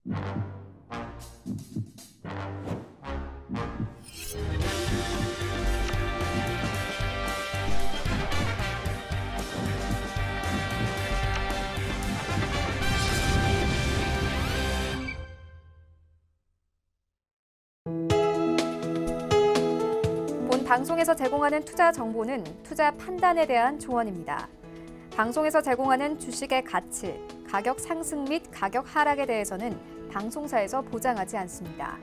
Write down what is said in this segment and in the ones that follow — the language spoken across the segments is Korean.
본 방송에서 제공하는 투자 정보는 투자 판단에 대한 조언입니다. 방송에서 제공하는 주식의 가치, 가격 상승 및 가격 하락에 대해서는 방송사에서 보장하지 않습니다.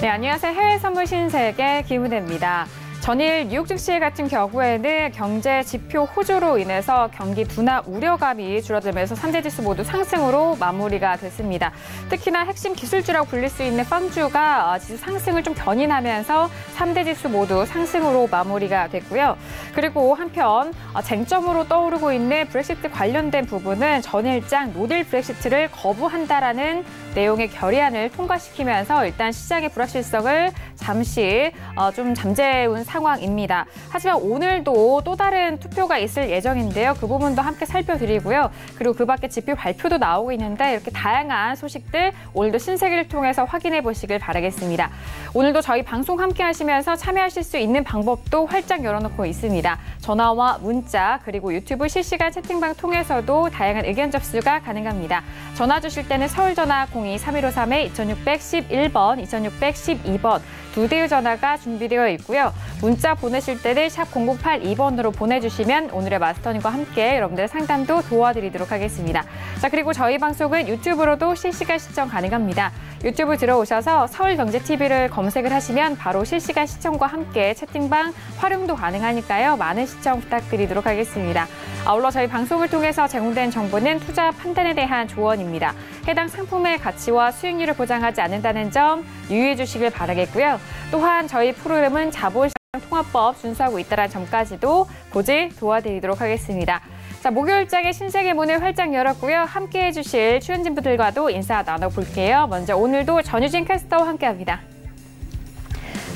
네, 안녕하세요. 해외 선물 신세계 김은혜입니다. 전일 뉴욕 증시 같은 경우에는 경제 지표 호조로 인해서 경기 둔화 우려감이 줄어들면서 3대 지수 모두 상승으로 마무리가 됐습니다. 특히나 핵심 기술주라고 불릴 수 있는 펀주가 지수 상승을 좀 견인하면서 3대 지수 모두 상승으로 마무리가 됐고요. 그리고 한편 쟁점으로 떠오르고 있는 브렉시트 관련된 부분은 전일장 노딜 브렉시트를 거부한다라는 내용의 결의안을 통과시키면서 일단 시장의 불확실성을 잠시 좀 잠재운 상황입니다. 하지만 오늘도 또 다른 투표가 있을 예정인데요. 그 부분도 함께 살펴드리고요. 그리고 그 밖에 지표 발표도 나오고 있는데 이렇게 다양한 소식들 오늘도 신세계를 통해서 확인해 보시길 바라겠습니다. 오늘도 저희 방송 함께 하시면서 참여하실 수 있는 방법도 활짝 열어놓고 있습니다. 전화와 문자 그리고 유튜브 실시간 채팅방 통해서도 다양한 의견 접수가 가능합니다. 전화 주실 때는 서울전화 02-3153-2611번, 2612번 두 대의 전화가 준비되어 있고요. 문자 보내실 때는 샵 0082번으로 보내주시면 오늘의 마스터님과 함께 여러분들의 상담도 도와드리도록 하겠습니다. 자, 그리고 저희 방송은 유튜브로도 실시간 시청 가능합니다. 유튜브 들어오셔서 서울경제TV를 검색을 하시면 바로 실시간 시청과 함께 채팅방 활용도 가능하니까요. 많은 시청 부탁드리도록 하겠습니다. 아울러 저희 방송을 통해서 제공된 정보는 투자 판단에 대한 조언입니다. 해당 상품의 가치와 수익률을 보장하지 않는다는 점 유의해 주시길 바라겠고요. 또한 저희 프로그램은 자본시장 통합법 준수하고 있다는 점까지도 고지 도와드리도록 하겠습니다. 자, 목요일장의 신세계 문을 활짝 열었고요. 함께해 주실 출연진분들과도 인사 나눠볼게요. 먼저 오늘도 전유진 캐스터와 함께합니다.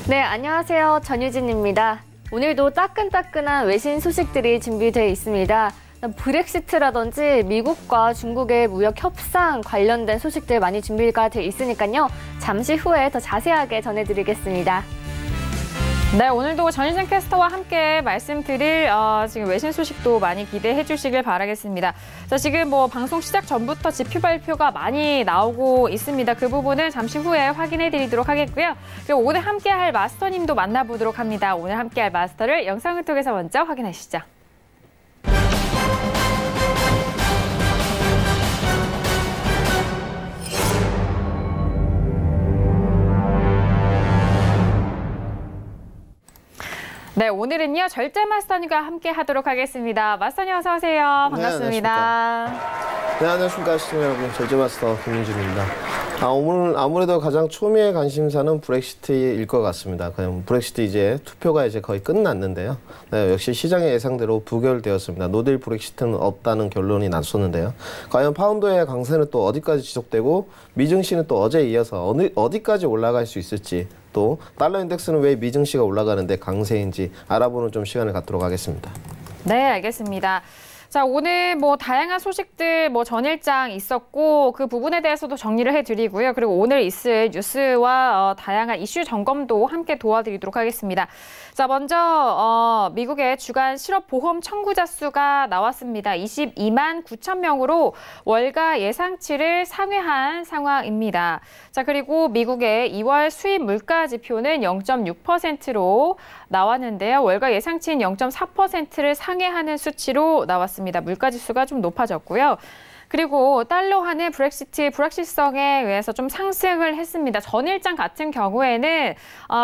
네, 안녕하세요. 전유진입니다. 오늘도 따끈따끈한 외신 소식들이 준비되어 있습니다. 브렉시트라든지 미국과 중국의 무역 협상 관련된 소식들 많이 준비가 돼 있으니까요. 잠시 후에 더 자세하게 전해드리겠습니다. 네, 오늘도 전유진 캐스터와 함께 말씀드릴 지금 외신 소식도 많이 기대해 주시길 바라겠습니다. 자, 지금 방송 시작 전부터 지표 발표가 많이 나오고 있습니다. 그 부분은 잠시 후에 확인해 드리도록 하겠고요. 그리고 오늘 함께할 마스터님도 만나보도록 합니다. 오늘 함께할 마스터를 영상을 통해서 먼저 확인하시죠. 네, 오늘은요 절제 마스터님과 함께 하도록 하겠습니다. 마스터님 어서 오세요. 반갑습니다. 네, 안녕하십니까 시청자 여러분. 절제 마스터 김민준입니다. 오늘 아무래도 가장 초미의 관심사는 브렉시트일 것 같습니다. 그냥 브렉시트 이제 투표가 이제 거의 끝났는데요. 네, 역시 시장의 예상대로 부결되었습니다. 노딜 브렉시트는 없다는 결론이 났었는데요. 과연 파운드의 강세는 또 어디까지 지속되고 미증시는 또 어제에 이어서 어디까지 올라갈 수 있을지, 또 달러 인덱스는 왜 미증시가 올라가는데 강세인지 알아보는 좀 시간을 갖도록 하겠습니다. 네, 알겠습니다. 자, 오늘 다양한 소식들 전일장 있었고 그 부분에 대해서도 정리를 해드리고요. 그리고 오늘 있을 뉴스와 다양한 이슈 점검도 함께 도와드리도록 하겠습니다. 자, 먼저 미국의 주간 실업보험 청구자 수가 나왔습니다. 22만 9천 명으로 월가 예상치를 상회한 상황입니다. 자, 그리고 미국의 2월 수입 물가 지표는 0.6%로 나왔는데요. 월가 예상치인 0.4%를 상회하는 수치로 나왔습니다. 물가 지수가 좀 높아졌고요. 그리고 달러화는 브렉시트 불확실성에 의해서 좀 상승을 했습니다. 전일장 같은 경우에는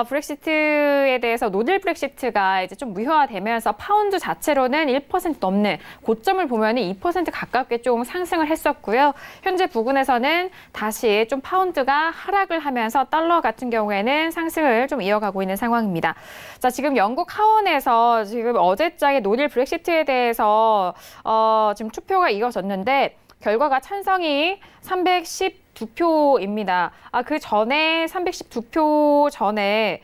브렉시트에 대해서 노딜 브렉시트가 이제 좀 무효화되면서 파운드 자체로는 1% 넘는 고점을 보면 2% 가깝게 좀 상승을 했었고요. 현재 부근에서는 다시 좀 파운드가 하락을 하면서 달러 같은 경우에는 상승을 좀 이어가고 있는 상황입니다. 자, 지금 영국 하원에서 지금 어제장의 노딜 브렉시트에 대해서 지금 투표가 이어졌는데 결과가 찬성이 312표입니다. 그 전에 312표 전에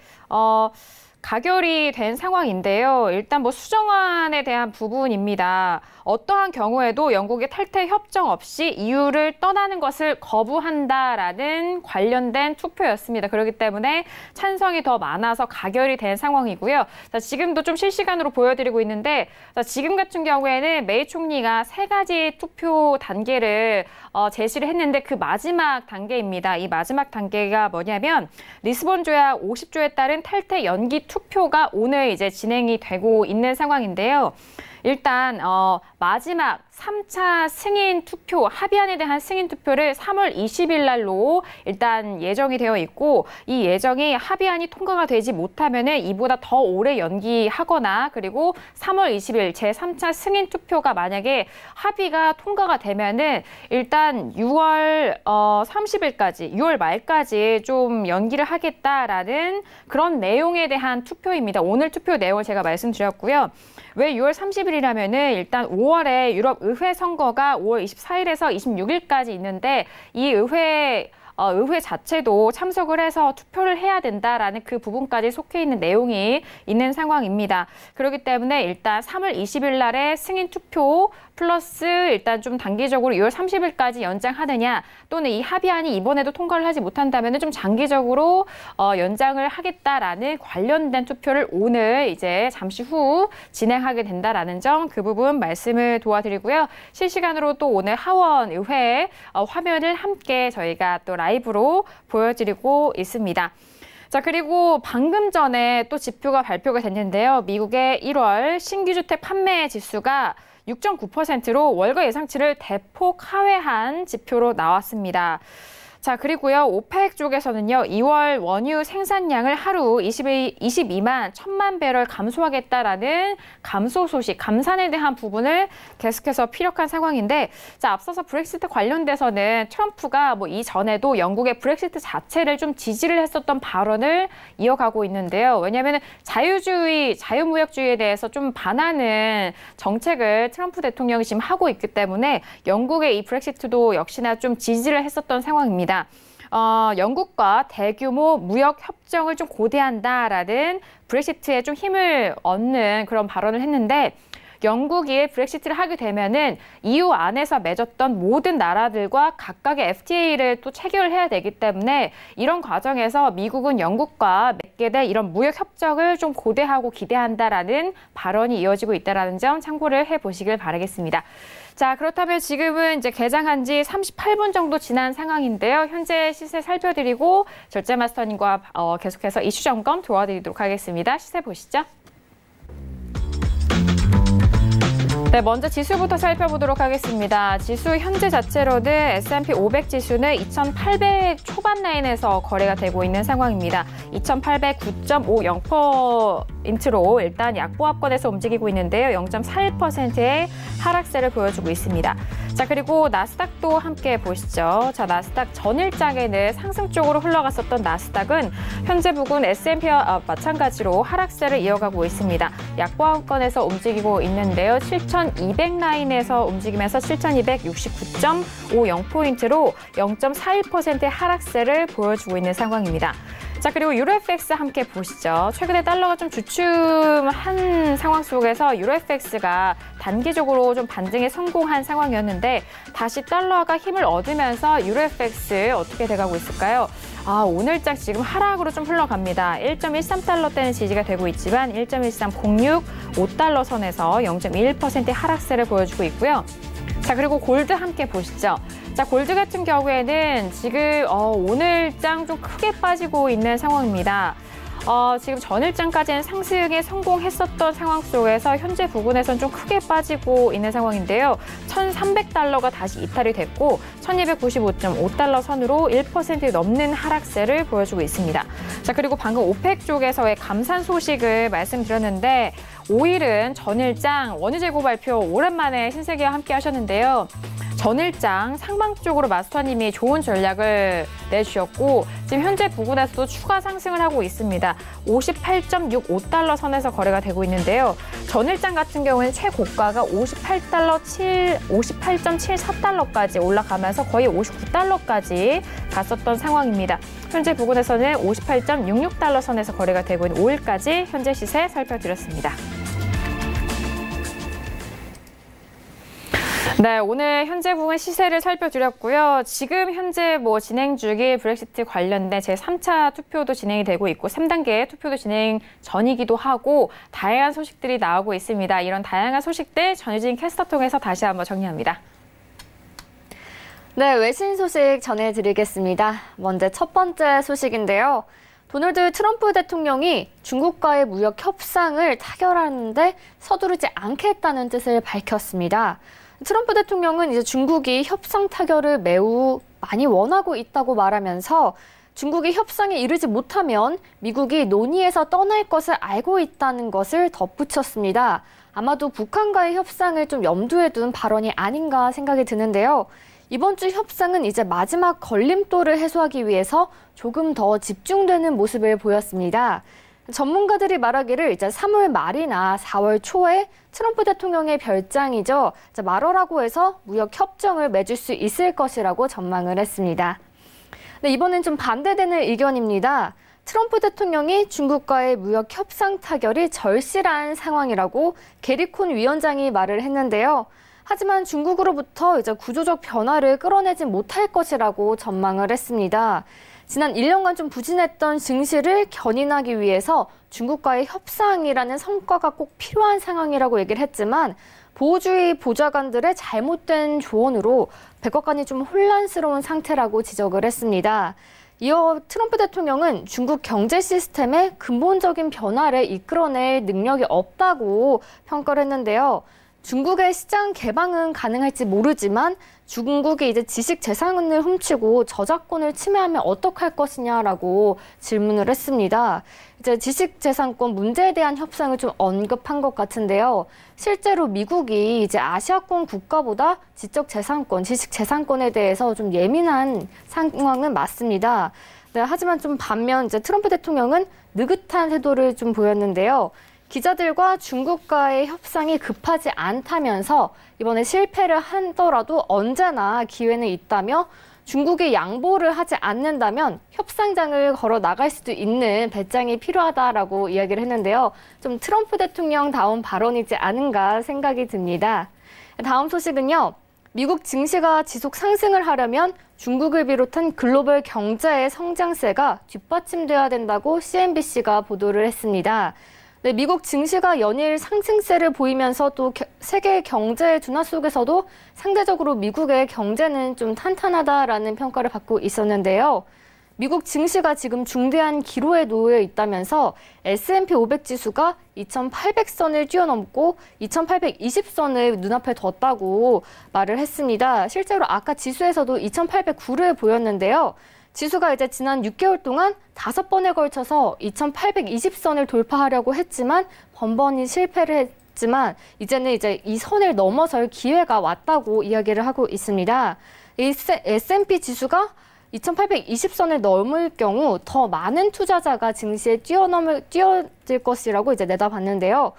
가결이 된 상황인데요. 일단 뭐 수정안에 대한 부분입니다. 어떠한 경우에도 영국의 탈퇴 협정 없이 EU를 떠나는 것을 거부한다라는 관련된 투표였습니다. 그렇기 때문에 찬성이 더 많아서 가결이 된 상황이고요. 자, 지금도 좀 실시간으로 보여드리고 있는데 자, 지금 같은 경우에는 메이 총리가 3가지 투표 단계를 제시를 했는데 그 마지막 단계입니다. 이 마지막 단계가 뭐냐면 리스본 조약 50조에 따른 탈퇴 연기 투표가 오늘 이제 진행이 되고 있는 상황인데요. 일단 마지막 3차 승인 투표, 합의안에 대한 승인 투표를 3월 20일 날로 일단 예정이 되어 있고 이 예정이 합의안이 통과가 되지 못하면은 이보다 더 오래 연기하거나 그리고 3월 20일 제3차 승인 투표가 만약에 합의가 통과가 되면은 일단 6월 30일까지, 6월 말까지 좀 연기를 하겠다라는 그런 내용에 대한 투표입니다. 오늘 투표 내용을 제가 말씀드렸고요. 왜 6월 30일이라면은 일단 5월에 유럽 의회 선거가 5월 24일에서 26일까지 있는데 이 의회 자체도 참석을 해서 투표를 해야 된다라는 그 부분까지 속해 있는 내용이 있는 상황입니다. 그렇기 때문에 일단 3월 20일 날에 승인 투표 플러스 일단 좀 단기적으로 6월 30일까지 연장하느냐 또는 이 합의안이 이번에도 통과를 하지 못한다면 좀 장기적으로 연장을 하겠다라는 관련된 투표를 오늘 이제 잠시 후 진행하게 된다라는 점 그 부분 말씀을 도와드리고요. 실시간으로 또 오늘 하원 의회 화면을 함께 저희가 또 라이브로 보여드리고 있습니다. 자, 그리고 방금 전에 또 지표가 발표가 됐는데요. 미국의 1월 신규 주택 판매 지수가 6.9%로 월거 예상치를 대폭 하회한 지표로 나왔습니다. 자, 그리고요. 오펙 쪽에서는요. 2월 원유 생산량을 하루 22만 1,000만 배럴 감소하겠다라는 감소 소식, 감산에 대한 부분을 계속해서 피력한 상황인데 자, 앞서서 브렉시트 관련돼서는 트럼프가 뭐 이전에도 영국의 브렉시트 자체를 좀 지지를 했었던 발언을 이어가고 있는데요. 왜냐하면 자유주의, 자유무역주의에 대해서 좀 반하는 정책을 트럼프 대통령이 지금 하고 있기 때문에 영국의 이 브렉시트도 역시나 좀 지지를 했었던 상황입니다. 영국과 대규모 무역 협정을 좀 고대한다라는 브렉시트에 좀 힘을 얻는 그런 발언을 했는데 영국이 브렉시트를 하게 되면은 EU 안에서 맺었던 모든 나라들과 각각의 FTA를 또 체결해야 되기 때문에 이런 과정에서 미국은 영국과 맺게 될 이런 무역 협정을 좀 고대하고 기대한다라는 발언이 이어지고 있다라는 점 참고를 해보시길 바라겠습니다. 자, 그렇다면 지금은 이제 개장한 지 38분 정도 지난 상황인데요. 현재 시세 살펴드리고 절제 마스터님과 계속해서 이슈 점검 도와드리도록 하겠습니다. 시세 보시죠. 네, 먼저 지수부터 살펴보도록 하겠습니다. 지수 현재 자체로는 S&P 500 지수는 2,800 초반 라인에서 거래가 되고 있는 상황입니다. 2,809.50%로 일단 약보합권에서 움직이고 있는데요. 0.41%의 하락세를 보여주고 있습니다. 자, 그리고 나스닥도 함께 보시죠. 자, 나스닥 전일장에는 상승 쪽으로 흘러갔었던 나스닥은 현재 부근 S&P와 마찬가지로 하락세를 이어가고 있습니다. 약보합권에서 움직이고 있는데요. 7,200 라인에서 움직이면서 7,269.50포인트로 0.41%의 하락세를 보여주고 있는 상황입니다. 자, 그리고 유로FX 함께 보시죠. 최근에 달러가 좀 주춤한 상황 속에서 유로FX가 단기적으로 좀 반등에 성공한 상황이었는데 다시 달러가 힘을 얻으면서 유로FX 어떻게 돼가고 있을까요? 오늘장 지금 하락으로 좀 흘러갑니다. 1.13달러대는 지지가 되고 있지만 1.1306 5달러 선에서 0.21%의 하락세를 보여주고 있고요. 자, 그리고 골드 함께 보시죠. 자, 골드 같은 경우에는 지금 오늘장 좀 크게 빠지고 있는 상황입니다. 지금 전일장까지는 상승에 성공했었던 상황 속에서 현재 부근에서는 좀 크게 빠지고 있는 상황인데요. 1,300달러가 다시 이탈이 됐고 1,295.5달러 선으로 1% 넘는 하락세를 보여주고 있습니다. 자, 그리고 방금 오펙 쪽에서의 감산 소식을 말씀드렸는데 5일은 전일장 원유 재고 발표 오랜만에 신세계와 함께 하셨는데요. 전일장 상방 쪽으로 마스터님이 좋은 전략을 내주셨고 지금 현재 부근에서도 추가 상승을 하고 있습니다. 58.65달러 선에서 거래가 되고 있는데요. 전일장 같은 경우는 최고가가 58.74달러까지 올라가면서 거의 59달러까지 갔었던 상황입니다. 현재 부근에서는 58.66달러 선에서 거래가 되고 있는 5일까지 현재 시세 살펴드렸습니다. 네, 오늘 현재 부근 시세를 살펴드렸고요. 지금 현재 진행 중인 브렉시트 관련된 제3차 투표도 진행이 되고 있고 3단계 투표도 진행 전이기도 하고 다양한 소식들이 나오고 있습니다. 이런 다양한 소식들 전유진 캐스터 통해서 다시 한번 정리합니다. 네, 외신 소식 전해드리겠습니다. 먼저 첫 번째 소식인데요. 도널드 트럼프 대통령이 중국과의 무역 협상을 타결하는데 서두르지 않겠다는 뜻을 밝혔습니다. 트럼프 대통령은 이제 중국이 협상 타결을 매우 많이 원하고 있다고 말하면서 중국이 협상에 이르지 못하면 미국이 논의에서 떠날 것을 알고 있다는 것을 덧붙였습니다. 아마도 북한과의 협상을 좀 염두에 둔 발언이 아닌가 생각이 드는데요. 이번 주 협상은 이제 마지막 걸림돌을 해소하기 위해서 조금 더 집중되는 모습을 보였습니다. 전문가들이 말하기를 이제 3월 말이나 4월 초에 트럼프 대통령의 별장이죠. 말어라고 해서 무역 협정을 맺을 수 있을 것이라고 전망을 했습니다. 네, 이번엔 좀 반대되는 의견입니다. 트럼프 대통령이 중국과의 무역 협상 타결이 절실한 상황이라고 게리 콘 위원장이 말을 했는데요. 하지만 중국으로부터 이제 구조적 변화를 끌어내지 못할 것이라고 전망을 했습니다. 지난 1년간 좀 부진했던 증시를 견인하기 위해서 중국과의 협상이라는 성과가 꼭 필요한 상황이라고 얘기를 했지만 보호주의 보좌관들의 잘못된 조언으로 백악관이 좀 혼란스러운 상태라고 지적을 했습니다. 이어 트럼프 대통령은 중국 경제 시스템의 근본적인 변화를 이끌어낼 능력이 없다고 평가를 했는데요. 중국의 시장 개방은 가능할지 모르지만 중국이 이제 지식 재산을 훔치고 저작권을 침해하면 어떡할 것이냐라고 질문을 했습니다. 이제 지식 재산권 문제에 대한 협상을 좀 언급한 것 같은데요. 실제로 미국이 이제 아시아권 국가보다 지적 재산권, 지식 재산권에 대해서 좀 예민한 상황은 맞습니다. 네, 하지만 좀 반면 이제 트럼프 대통령은 느긋한 태도를 좀 보였는데요. 기자들과 중국과의 협상이 급하지 않다면서 이번에 실패를 하더라도 언제나 기회는 있다며 중국이 양보를 하지 않는다면 협상장을 걸어 나갈 수도 있는 배짱이 필요하다라고 이야기를 했는데요. 좀 트럼프 대통령다운 발언이지 않은가 생각이 듭니다. 다음 소식은요. 미국 증시가 지속 상승을 하려면 중국을 비롯한 글로벌 경제의 성장세가 뒷받침돼야 된다고 CNBC가 보도를 했습니다. 네, 미국 증시가 연일 상승세를 보이면서 또 세계 경제의 둔화 속에서도 상대적으로 미국의 경제는 좀 탄탄하다라는 평가를 받고 있었는데요. 미국 증시가 지금 중대한 기로에 놓여 있다면서 S&P 500 지수가 2,800선을 뛰어넘고 2,820선을 눈앞에 뒀다고 말을 했습니다. 실제로 아까 지수에서도 2,809를 보였는데요. 지수가 이제 지난 6개월 동안 5번에 걸쳐서 2,820선을 돌파하려고 했지만 번번이 실패를 했지만 이제는 이제 이 선을 넘어설 기회가 왔다고 이야기를 하고 있습니다. 이 S&P 지수가 2,820선을 넘을 경우 더 많은 투자자가 증시에 뛰어들 것이라고 이제 내다봤는데요.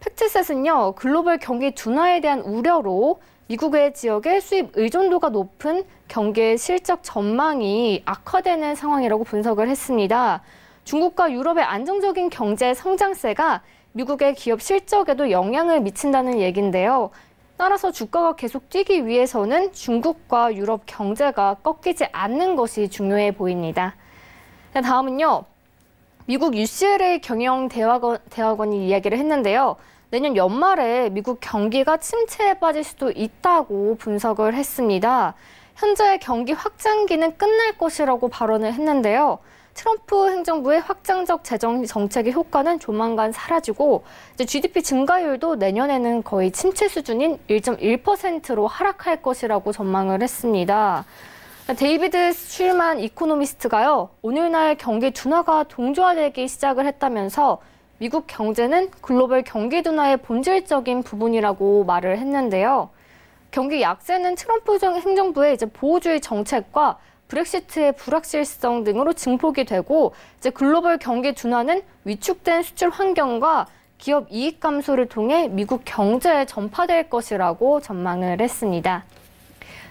팩트셋은요, 글로벌 경기 둔화에 대한 우려로 미국의 지역의 수입 의존도가 높은 경제 실적 전망이 악화되는 상황이라고 분석을 했습니다. 중국과 유럽의 안정적인 경제 성장세가 미국의 기업 실적에도 영향을 미친다는 얘기인데요. 따라서 주가가 계속 뛰기 위해서는 중국과 유럽 경제가 꺾이지 않는 것이 중요해 보입니다. 다음은요. 미국 UCLA 경영대학원이 이야기를 했는데요. 내년 연말에 미국 경기가 침체에 빠질 수도 있다고 분석을 했습니다. 현재 경기 확장기는 끝날 것이라고 발언을 했는데요. 트럼프 행정부의 확장적 재정 정책의 효과는 조만간 사라지고 이제 GDP 증가율도 내년에는 거의 침체 수준인 1.1%로 하락할 것이라고 전망을 했습니다. 데이비드 슐만 이코노미스트가요. 오늘날 경기 둔화가 동조화되기 시작을 했다면서 미국 경제는 글로벌 경기 둔화의 본질적인 부분이라고 말을 했는데요. 경기 약세는 트럼프 행정부의 이제 보호주의 정책과 브렉시트의 불확실성 등으로 증폭이 되고 이제 글로벌 경기 둔화는 위축된 수출 환경과 기업 이익 감소를 통해 미국 경제에 전파될 것이라고 전망을 했습니다.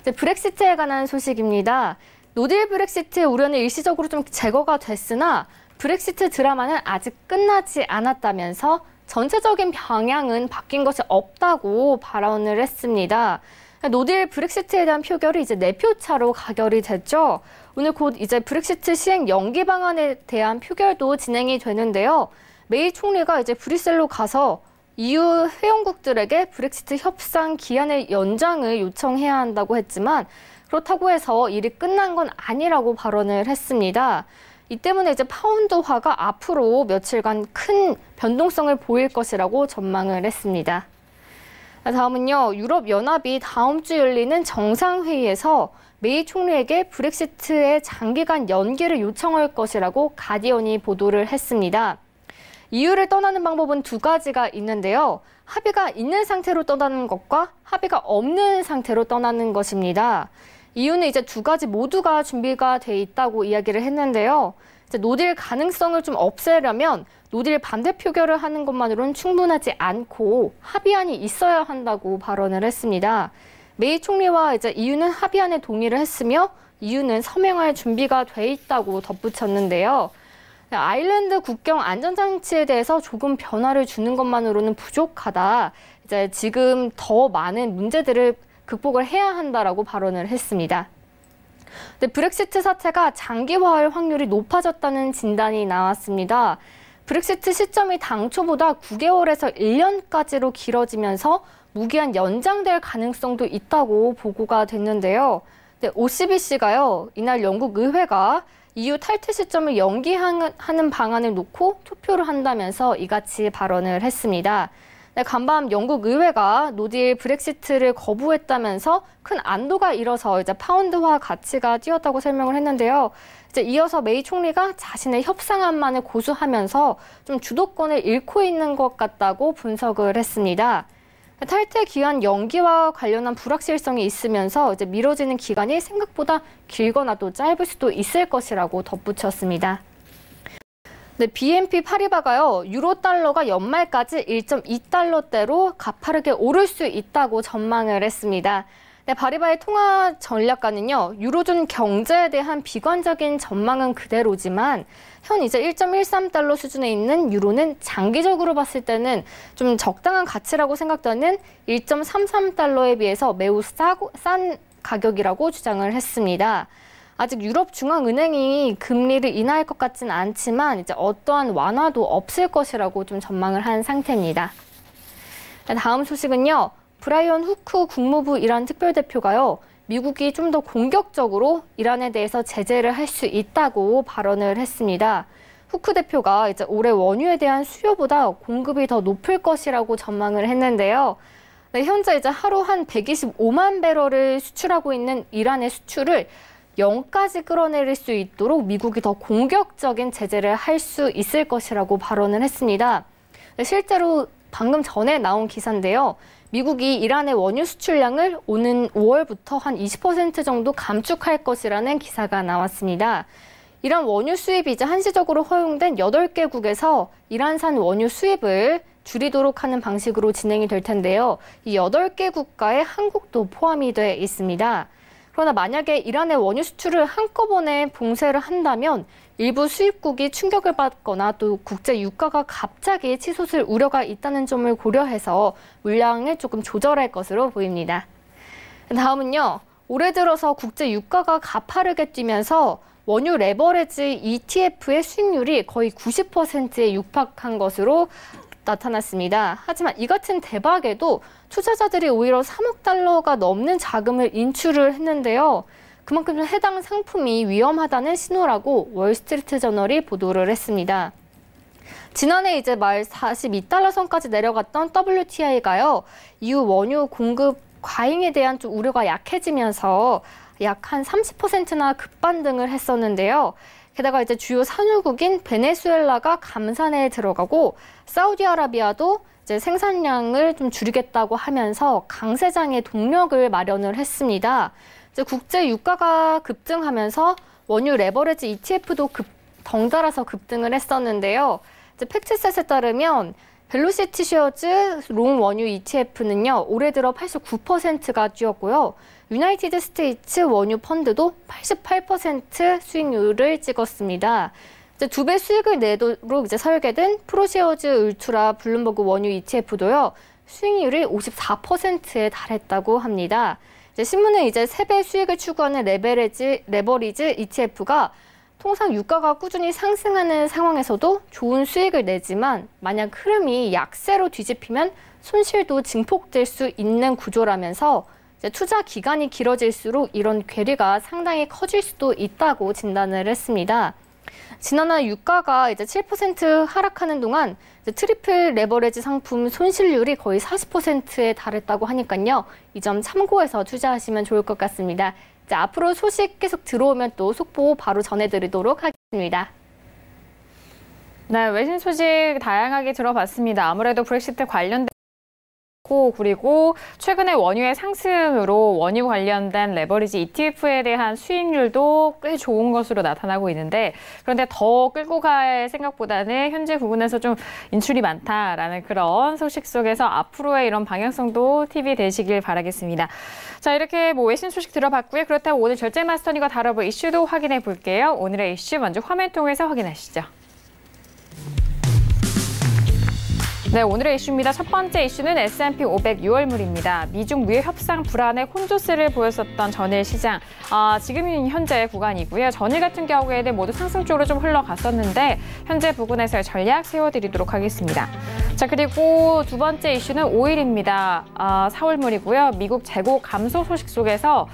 이제 브렉시트에 관한 소식입니다. 노딜 브렉시트의 우려는 일시적으로 좀 제거가 됐으나 브렉시트 드라마는 아직 끝나지 않았다면서 전체적인 방향은 바뀐 것이 없다고 발언을 했습니다. 노딜 브렉시트에 대한 표결이 이제 4표 차로 가결이 됐죠. 오늘 곧 이제 브렉시트 시행 연기 방안에 대한 표결도 진행이 되는데요. 메이 총리가 이제 브뤼셀로 가서 EU 회원국들에게 브렉시트 협상 기한의 연장을 요청해야 한다고 했지만 그렇다고 해서 일이 끝난 건 아니라고 발언을 했습니다. 이 때문에 이제 파운드화가 앞으로 며칠간 큰 변동성을 보일 것이라고 전망을 했습니다. 다음은요, 유럽연합이 다음 주 열리는 정상회의에서 메이 총리에게 브렉시트의 장기간 연기를 요청할 것이라고 가디언이 보도를 했습니다. EU를 떠나는 방법은 2가지가 있는데요. 합의가 있는 상태로 떠나는 것과 합의가 없는 상태로 떠나는 것입니다. EU는 이제 2가지 모두가 준비가 돼 있다고 이야기를 했는데요. 이제 노딜 가능성을 좀 없애려면 노딜 반대 표결을 하는 것만으로는 충분하지 않고 합의안이 있어야 한다고 발언을 했습니다. 메이 총리와 이제 EU는 합의안에 동의를 했으며 EU는 서명할 준비가 돼 있다고 덧붙였는데요. 아일랜드 국경 안전장치에 대해서 조금 변화를 주는 것만으로는 부족하다. 이제 지금 더 많은 문제들을 극복을 해야 한다라고 발언을 했습니다. 근데 브렉시트 사태가 장기화할 확률이 높아졌다는 진단이 나왔습니다. 브렉시트 시점이 당초보다 9개월에서 1년까지로 길어지면서 무기한 연장될 가능성도 있다고 보고가 됐는데요. OCBC가요, 이날 영국 의회가 EU 탈퇴 시점을 연기하는 방안을 놓고 투표를 한다면서 이같이 발언을 했습니다. 간밤 영국 의회가 노딜 브렉시트를 거부했다면서 큰 안도가 일어서 이제 파운드화 가치가 뛰었다고 설명을 했는데요. 이제 이어서 메이 총리가 자신의 협상안만을 고수하면서 좀 주도권을 잃고 있는 것 같다고 분석을 했습니다. 탈퇴 기한 연기와 관련한 불확실성이 있으면서 이제 미뤄지는 기간이 생각보다 길거나 또 짧을 수도 있을 것이라고 덧붙였습니다. 네, BNP 파리바가요, 유로 달러가 연말까지 1.2달러대로 가파르게 오를 수 있다고 전망을 했습니다. 네, 파리바의 통화 전략가는요, 유로존 경제에 대한 비관적인 전망은 그대로지만 현 이제 1.13달러 수준에 있는 유로는 장기적으로 봤을 때는 좀 적당한 가치라고 생각되는 1.33달러에 비해서 매우 싼 가격이라고 주장을 했습니다. 아직 유럽중앙은행이 금리를 인하할 것 같지는 않지만 이제 어떠한 완화도 없을 것이라고 좀 전망을 한 상태입니다. 다음 소식은요. 브라이언 후크 국무부 이란 특별대표가요. 미국이 좀 더 공격적으로 이란에 대해서 제재를 할 수 있다고 발언을 했습니다. 후크 대표가 이제 올해 원유에 대한 수요보다 공급이 더 높을 것이라고 전망을 했는데요. 네, 현재 이제 하루 한 125만 배럴을 수출하고 있는 이란의 수출을 0까지 끌어내릴 수 있도록 미국이 더 공격적인 제재를 할 수 있을 것이라고 발언을 했습니다. 실제로 방금 전에 나온 기사인데요. 미국이 이란의 원유 수출량을 오는 5월부터 한 20% 정도 감축할 것이라는 기사가 나왔습니다. 이란 원유 수입이 이제 한시적으로 허용된 8개국에서 이란산 원유 수입을 줄이도록 하는 방식으로 진행이 될 텐데요. 이 8개 국가에 한국도 포함이 돼 있습니다. 그러나 만약에 이란의 원유 수출을 한꺼번에 봉쇄를 한다면 일부 수입국이 충격을 받거나 또 국제 유가가 갑자기 치솟을 우려가 있다는 점을 고려해서 물량을 조금 조절할 것으로 보입니다. 다음은요. 올해 들어서 국제 유가가 가파르게 뛰면서 원유 레버리지 ETF의 수익률이 거의 90%에 육박한 것으로 나타났습니다. 하지만 이 같은 대박에도 투자자들이 오히려 3억 달러가 넘는 자금을 인출을 했는데요. 그만큼 해당 상품이 위험하다는 신호라고 월스트리트 저널이 보도를 했습니다. 지난해 이제 말 42달러 선까지 내려갔던 WTI가요. 이후 원유 공급 과잉에 대한 좀 우려가 약해지면서 약 한 30%나 급반등을 했었는데요. 게다가 이제 주요 산유국인 베네수엘라가 감산에 들어가고 사우디아라비아도 이제 생산량을 좀 줄이겠다고 하면서 강세장의 동력을 마련을 했습니다. 이제 국제 유가가 급등하면서 원유 레버리지 ETF도 덩달아서 급등을 했었는데요. 이제 팩트셋에 따르면 벨로시티 쉐어즈 롱 원유 ETF는요, 올해 들어 89%가 뛰었고요. 유나이티드 스테이츠 원유 펀드도 88% 수익률을 찍었습니다. 이제 2배 수익을 내도록 이제 설계된 프로쉐어즈 울트라 블룸버그 원유 ETF도요, 수익률이 54%에 달했다고 합니다. 이제 신문은 이제 3배 수익을 추구하는 레버리지 ETF가 통상 유가가 꾸준히 상승하는 상황에서도 좋은 수익을 내지만 만약 흐름이 약세로 뒤집히면 손실도 증폭될 수 있는 구조라면서 이제 투자 기간이 길어질수록 이런 괴리가 상당히 커질 수도 있다고 진단을 했습니다. 지난해 유가가 이제 7% 하락하는 동안 이제 트리플 레버리지 상품 손실률이 거의 40%에 달했다고 하니까요. 이 점 참고해서 투자하시면 좋을 것 같습니다. 이제 앞으로 소식 계속 들어오면 또 속보 바로 전해드리도록 하겠습니다. 네, 외신 소식 다양하게 들어봤습니다. 아무래도 브렉시트 관련된 그리고 최근에 원유의 상승으로 원유 관련된 레버리지 ETF에 대한 수익률도 꽤 좋은 것으로 나타나고 있는데 그런데 더 끌고 갈 생각보다는 현재 부분에서 좀 인출이 많다라는 그런 소식 속에서 앞으로의 이런 방향성도 팁이 되시길 바라겠습니다. 자, 이렇게 뭐 외신 소식 들어봤고요. 그렇다면 오늘 절제 마스터니가 다뤄볼 이슈도 확인해 볼게요. 오늘의 이슈 먼저 화면 통해서 확인하시죠. 네, 오늘의 이슈입니다. 첫 번째 이슈는 S&P 500 6월물입니다. 미중 무역 협상 불안에 혼조세를 보였었던 전일 시장. 지금 현재 구간이고요. 전일 같은 경우에는 모두 상승 쪽으로 좀 흘러갔었는데 현재 부근에서 전략 세워드리도록 하겠습니다. 자, 그리고 두 번째 이슈는 오일입니다. 4월물이고요. 미국 재고 감소 소식 속에서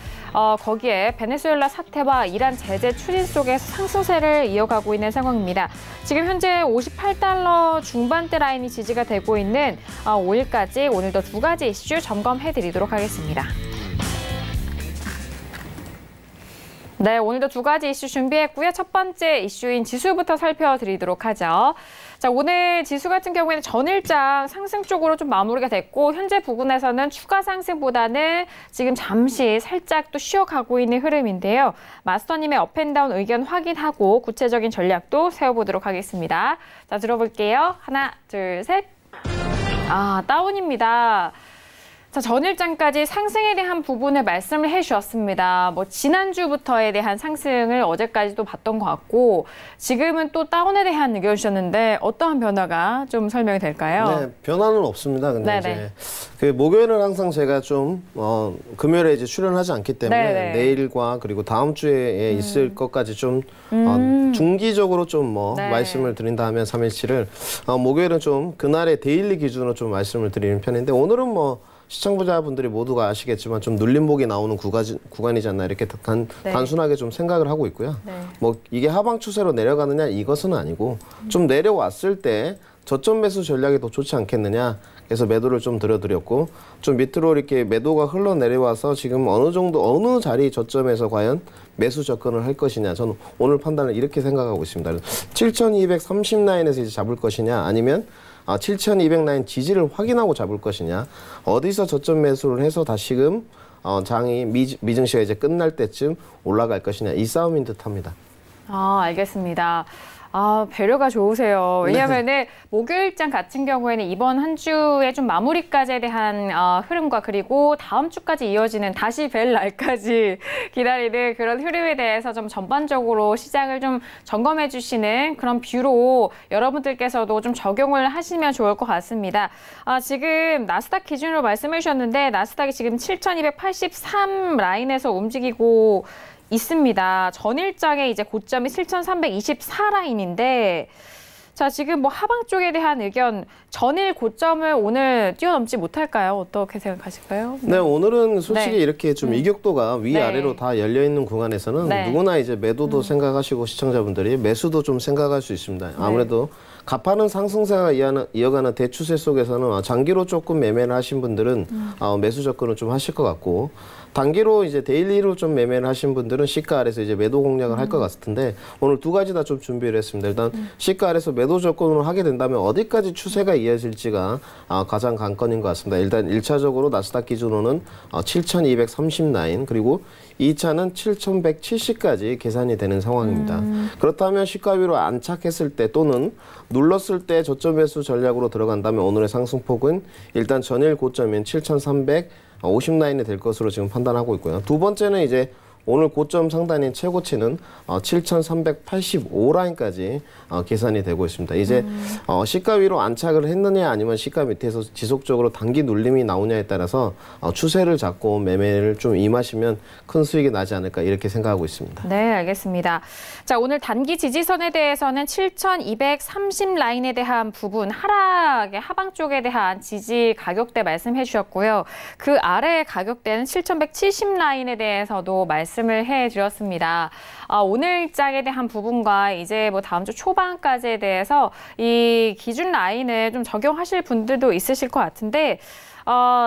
거기에 베네수엘라 사태와 이란 제재 추진 속에서 상승세를 이어가고 있는 상황입니다. 지금 현재 58달러 중반대 라인이 지지가 되고 있는 오일까지 오늘도 두 가지 이슈 점검해드리도록 하겠습니다. 네, 오늘도 두 가지 이슈 준비했고요. 첫 번째 이슈인 지수부터 살펴드리도록 하죠. 자, 오늘 지수 같은 경우에는 전일장 상승 쪽으로 좀 마무리가 됐고 현재 부근에서는 추가 상승보다는 지금 잠시 살짝 또 쉬어가고 있는 흐름인데요. 마스터님의 업앤다운 의견 확인하고 구체적인 전략도 세워보도록 하겠습니다. 자, 들어볼게요. 하나, 둘, 셋. 다운입니다. 자, 전일장까지 상승에 대한 부분을 말씀을 해주셨습니다. 뭐 지난주부터에 대한 상승을 어제까지도 봤던 것 같고 지금은 또 다운에 대한 의견 주셨는데 어떠한 변화가 좀 설명이 될까요? 네, 변화는 없습니다. 근데 네네. 이제 그 목요일은 항상 제가 좀 금요일에 이제 출연하지 않기 때문에 네네. 내일과 그리고 다음 주에 있을 것까지 좀 중기적으로 좀 네. 말씀을 드린다 하면 3일치를 목요일은 좀 그날의 데일리 기준으로 좀 말씀을 드리는 편인데 오늘은 뭐 시청자분들이 모두가 아시겠지만 좀 눌림목이 나오는 구간이지 않나 이렇게 단순하게 좀 생각을 하고 있고요. 네. 뭐 이게 하방 추세로 내려가느냐 이것은 아니고 좀 내려왔을 때 저점 매수 전략이 더 좋지 않겠느냐. 그래서 매도를 좀 들어드렸고 좀 밑으로 이렇게 매도가 흘러내려와서 지금 어느 정도 어느 자리 저점에서 과연 매수 접근을 할 것이냐. 저는 오늘 판단을 이렇게 생각하고 있습니다. 7,230 라인에서 이제 잡을 것이냐 아니면 7,200 라인 지지를 확인하고 잡을 것이냐. 어디서 저점 매수를 해서 다시금 장이 미증시가 이제 끝날 때쯤 올라갈 것이냐. 이 싸움인 듯합니다. 알겠습니다. 배려가 좋으세요. 왜냐하면은 목요일장 같은 경우에는 이번 한 주의 좀 마무리까지에 대한 흐름과 그리고 다음 주까지 이어지는 다시 뵐 날까지 기다리는 그런 흐름에 대해서 좀 전반적으로 시장을 좀 점검해 주시는 그런 뷰로 여러분들께서도 좀 적용을 하시면 좋을 것 같습니다. 지금 나스닥 기준으로 말씀해 주셨는데 나스닥이 지금 7,283 라인에서 움직이고 있습니다. 전일장의 이제 고점이 7,324 라인인데 자, 지금 뭐 하방 쪽에 대한 의견 전일 고점을 오늘 뛰어넘지 못할까요? 어떻게 생각하실까요? 네, 오늘은 솔직히 네. 이렇게 좀 이격도가 위아래로 다 열려있는 구간에서는 네. 누구나 이제 매도도 생각하시고 시청자분들이 매수도 좀 생각할 수 있습니다. 아무래도 가파른 상승세가 이어가는 대추세 속에서는 장기로 조금 매매를 하신 분들은 매수 접근을 좀 하실 것 같고, 단기로 이제 데일리로 좀 매매를 하신 분들은 시가 아래서 이제 매도 공략을 할 것 같은데, 오늘 두 가지 다 좀 준비를 했습니다. 일단 시가 아래서 매도 접근을 하게 된다면 어디까지 추세가 이어질지가 가장 관건인 것 같습니다. 일단 1차적으로 나스닥 기준으로는 7,230 라인, 그리고 2차는 7,170까지 계산이 되는 상황입니다. 그렇다면 시가 위로 안착했을 때 또는 눌렀을 때 저점 매수 전략으로 들어간다면 오늘의 상승폭은 일단 전일 고점인 7,350 라인이 될 것으로 지금 판단하고 있고요. 두 번째는 이제 오늘 고점 상단인 최고치는 7,385 라인까지 계산이 되고 있습니다. 이제 시가 위로 안착을 했느냐 아니면 시가 밑에서 지속적으로 단기 눌림이 나오냐에 따라서 추세를 잡고 매매를 좀 임하시면 큰 수익이 나지 않을까 이렇게 생각하고 있습니다. 네, 알겠습니다. 자, 오늘 단기 지지선에 대해서는 7,230 라인에 대한 부분, 하락의 하방 쪽에 대한 지지 가격대 말씀해 주셨고요. 그 아래의 가격대는 7,170 라인에 대해서도 말씀을 해드렸습니다. 오늘 장에 대한 부분과 이제 뭐 다음 주 초반까지에 대해서 이 기준 라인을 좀 적용하실 분들도 있으실 것 같은데,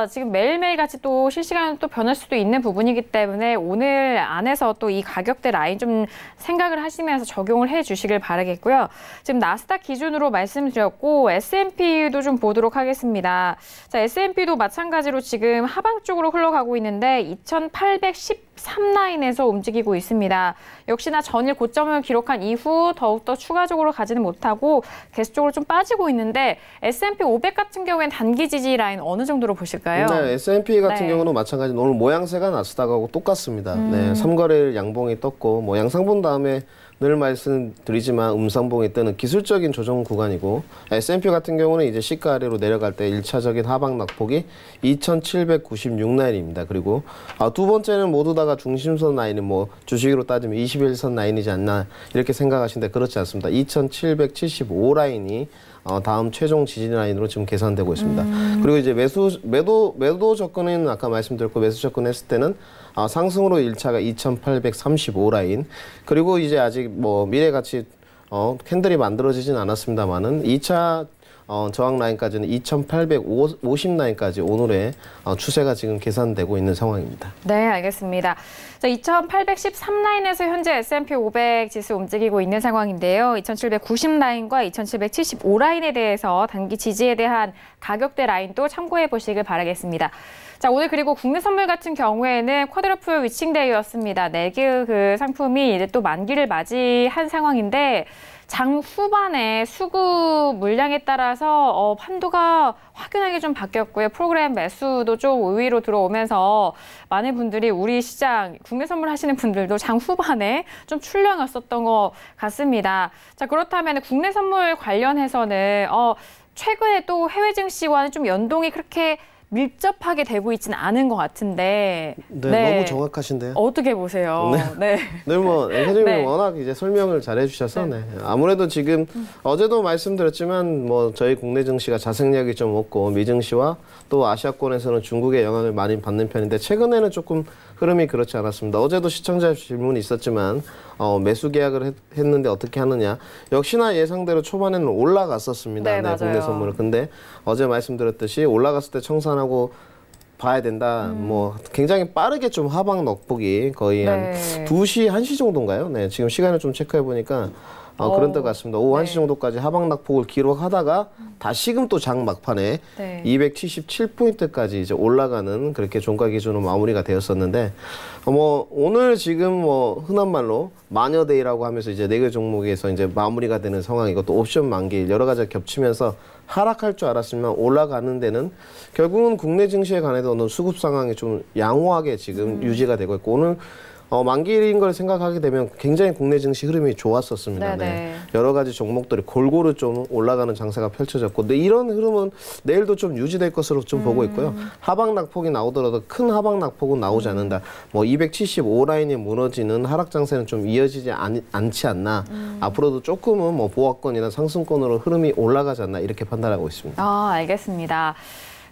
지금 매일매일 같이 또 실시간으로 또 변할 수도 있는 부분이기 때문에 오늘 안에서 또 이 가격대 라인 좀 생각을 하시면서 적용을 해 주시길 바라겠고요. 지금 나스닥 기준으로 말씀드렸고 S&P도 좀 보도록 하겠습니다. 자, S&P도 마찬가지로 지금 하방 쪽으로 흘러가고 있는데 2,813 라인에서 움직이고 있습니다. 역시나 전일 고점을 기록한 이후 더욱더 추가적으로 가지는 못하고 계속적으로 좀 빠지고 있는데 S&P 500 같은 경우에는 단기 지지 라인 어느 정도로 보실까요? 네, S&P 같은 네. 경우는 마찬가지로 오늘 모양새가 나스닥하고 똑같습니다. 네, 3거래일 양봉이 떴고 뭐 양상 본 다음에 늘 말씀드리지만 음상봉이 뜨는 기술적인 조정 구간이고, S&P 같은 경우는 이제 시가 아래로 내려갈 때 1차적인 하방 낙폭이 2,796 라인입니다. 그리고 두 번째는 모두 다가 중심선 라인은 뭐 주식으로 따지면 21선 라인이지 않나 이렇게 생각하시는데 그렇지 않습니다. 2,775 라인이 다음 최종 지지 라인으로 지금 계산되고 있습니다. 그리고 이제 매도 접근은 아까 말씀드렸고, 매수 접근했을 때는 상승으로 1차가 2,835 라인, 그리고 이제 아직 뭐 미래가치 캔들이 만들어지진 않았습니다만은 2차 저항 라인까지는 2,850 라인까지 오늘의 추세가 지금 계산되고 있는 상황입니다. 네, 알겠습니다. 자, 2,813 라인에서 현재 S&P 500 지수 움직이고 있는 상황인데요. 2,790 라인과 2,775 라인에 대해서 단기 지지에 대한 가격대 라인도 참고해 보시길 바라겠습니다. 자, 오늘 그리고 국내 선물 같은 경우에는 쿼드러플 위칭데이였습니다. 4개의 그 상품이 이제 또 만기를 맞이한 상황인데, 장 후반에 수급 물량에 따라서 판도가 확연하게 좀 바뀌었고요. 프로그램 매수도 좀 우위로 들어오면서 많은 분들이 우리 시장 국내 선물 하시는 분들도 장 후반에 좀 출렁였었던 것 같습니다. 자, 그렇다면 국내 선물 관련해서는 최근에 또 해외 증시와는 좀 연동이 그렇게 밀접하게 되고 있지는 않은 것 같은데. 네, 너무 정확하신데요. 어떻게 보세요? 네. 네, 뭐 앵커님이 네. 워낙 이제 설명을 잘 해주셔서 네. 아무래도 지금 어제도 말씀드렸지만 뭐 저희 국내 증시가 자생력이 좀 없고 미증시와 또 아시아권에서는 중국의 영향을 많이 받는 편인데 최근에는 조금 흐름이 그렇지 않았습니다. 어제도 시청자 질문이 있었지만 매수 계약을 했는데 어떻게 하느냐. 역시나 예상대로 초반에는 올라갔었습니다. 네, 맞아요. 국내 선물은. 근데 어제 말씀드렸듯이 올라갔을 때 청산하고 봐야 된다. 뭐 굉장히 빠르게 좀 하방 낙폭이 거의 한 2시, 1시 정도인가요? 네, 지금 시간을 좀 체크해 보니까 그런 것 같습니다. 오후 1시 정도까지 하방 낙폭을 기록하다가 다시금 또 장 막판에 277포인트까지 이제 올라가는 그렇게 종가 기준으로 마무리가 되었었는데, 뭐 오늘 지금 뭐 흔한 말로 마녀데이라고 하면서 이제 4개 종목에서 이제 마무리가 되는 상황이고, 또 옵션 만기 여러 가지가 겹치면서 하락할 줄 알았으면 올라가는 데는 결국은 국내 증시에 관해서는 수급 상황이 좀 양호하게 지금 유지가 되고 있고, 오늘 만기일인 걸 생각하게 되면 굉장히 국내 증시 흐름이 좋았었습니다. 네. 여러 가지 종목들이 골고루 좀 올라가는 장세가 펼쳐졌고, 근데 이런 흐름은 내일도 좀 유지될 것으로 좀 보고 있고요. 하방 낙폭이 나오더라도 큰 하방 낙폭은 나오지 않는다. 뭐 275 라인이 무너지는 하락 장세는 좀 이어지지 않지 않나. 앞으로도 조금은 뭐 보합권이나 상승권으로 흐름이 올라가지 않나 이렇게 판단하고 있습니다. 알겠습니다.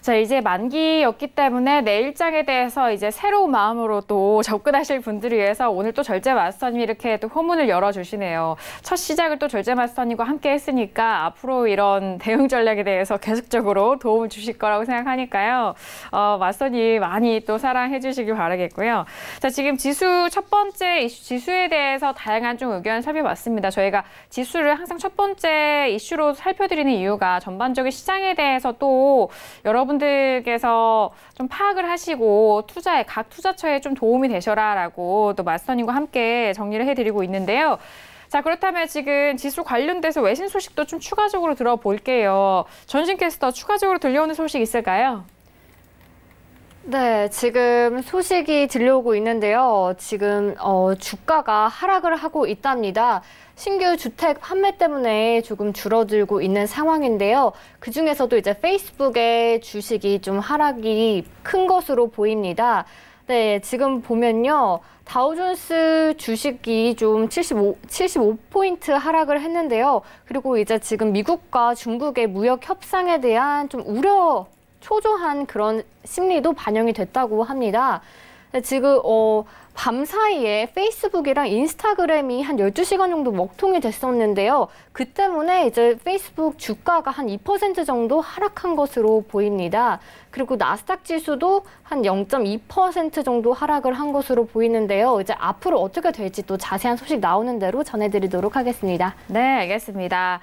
자, 이제 만기였기 때문에 내일장에 대해서 이제 새로운 마음으로 또 접근하실 분들을 위해서 오늘 또 절제 마스터님이 이렇게 또 호문을 열어주시네요. 첫 시작을 또 절제 마스터님과 함께 했으니까 앞으로 이런 대응 전략에 대해서 계속적으로 도움을 주실 거라고 생각하니까요. 마스터님 많이 또 사랑해 주시길 바라겠고요. 자, 지금 지수 첫 번째 이슈 지수에 대해서 다양한 좀 의견 살펴봤습니다. 저희가 지수를 항상 첫 번째 이슈로 살펴드리는 이유가 전반적인 시장에 대해서 또 여러분들께서 좀 파악을 하시고 각 투자처에 좀 도움이 되셔라라고 또 마스터님과 함께 정리를 해드리고 있는데요. 자, 그렇다면 지금 지수 관련돼서 외신 소식도 좀 추가적으로 들어볼게요. 전신 캐스터 추가적으로 들려오는 소식 있을까요? 네, 지금 소식이 들려오고 있는데요. 지금 주가가 하락을 하고 있답니다. 신규 주택 판매 때문에 조금 줄어들고 있는 상황인데요. 그중에서도 이제 페이스북의 주식이 좀 하락이 큰 것으로 보입니다. 네, 지금 보면요. 다우존스 주식이 좀 75포인트 하락을 했는데요. 그리고 이제 지금 미국과 중국의 무역 협상에 대한 좀 초조한 그런 심리도 반영이 됐다고 합니다. 지금 밤 사이에 페이스북이랑 인스타그램이 한 12시간 정도 먹통이 됐었는데요. 그 때문에 이제 페이스북 주가가 한 2% 정도 하락한 것으로 보입니다. 그리고 나스닥 지수도 한 0.2% 정도 하락을 한 것으로 보이는데요. 이제 앞으로 어떻게 될지 또 자세한 소식 나오는 대로 전해드리도록 하겠습니다. 네, 알겠습니다.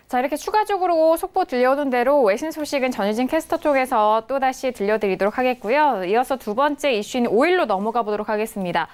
자, 이렇게 추가적으로 속보 들려오는 대로 외신 소식은 전유진 캐스터 쪽에서 또다시 들려드리도록 하겠고요. 이어서 두 번째 이슈인 오일로 넘어가 보도록 하겠습니다.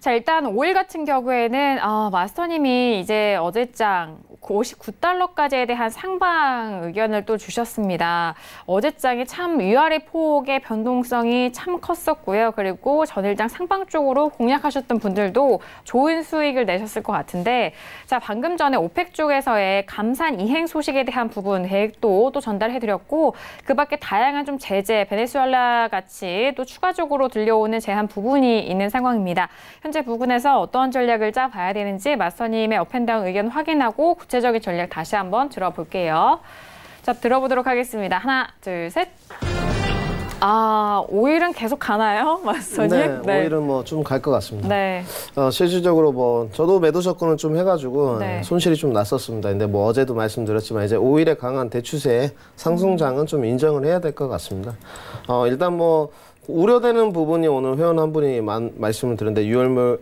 자, 일단 오일 같은 경우에는 마스터님이 이제 어제장 59달러까지에 대한 상방 의견을 또 주셨습니다. 어제장이 참 위아래 폭의 변동성이 참 컸었고요. 그리고 전일장 상방 쪽으로 공략하셨던 분들도 좋은 수익을 내셨을 것 같은데, 자, 방금 전에 오펙 쪽에서의 감산 이행 소식에 대한 부분 계획도 또 전달해드렸고, 그 밖에 다양한 좀 제재, 베네수엘라 같이 또 추가적으로 들려오는 제한 부분이 있는 상황입니다. 현재 부근에서 어떤 전략을 짜봐야 되는지 마스터님의 업앤다운 의견 확인하고 구체적인 전략 다시 한번 들어볼게요. 자, 들어보도록 하겠습니다. 하나, 둘, 셋. 오일은 계속 가나요, 마스터님? 네, 오일은 뭐 좀 갈 것 같습니다. 네. 실질적으로 뭐 저도 매도 접근을 좀 해가지고 네. 손실이 좀 났었습니다. 근데 뭐 어제도 말씀드렸지만 이제 오일의 강한 대추세의 상승장은 좀 인정을 해야 될 것 같습니다. 일단 뭐 우려되는 부분이 오늘 회원 한 분이 말씀을 드렸는데 6월물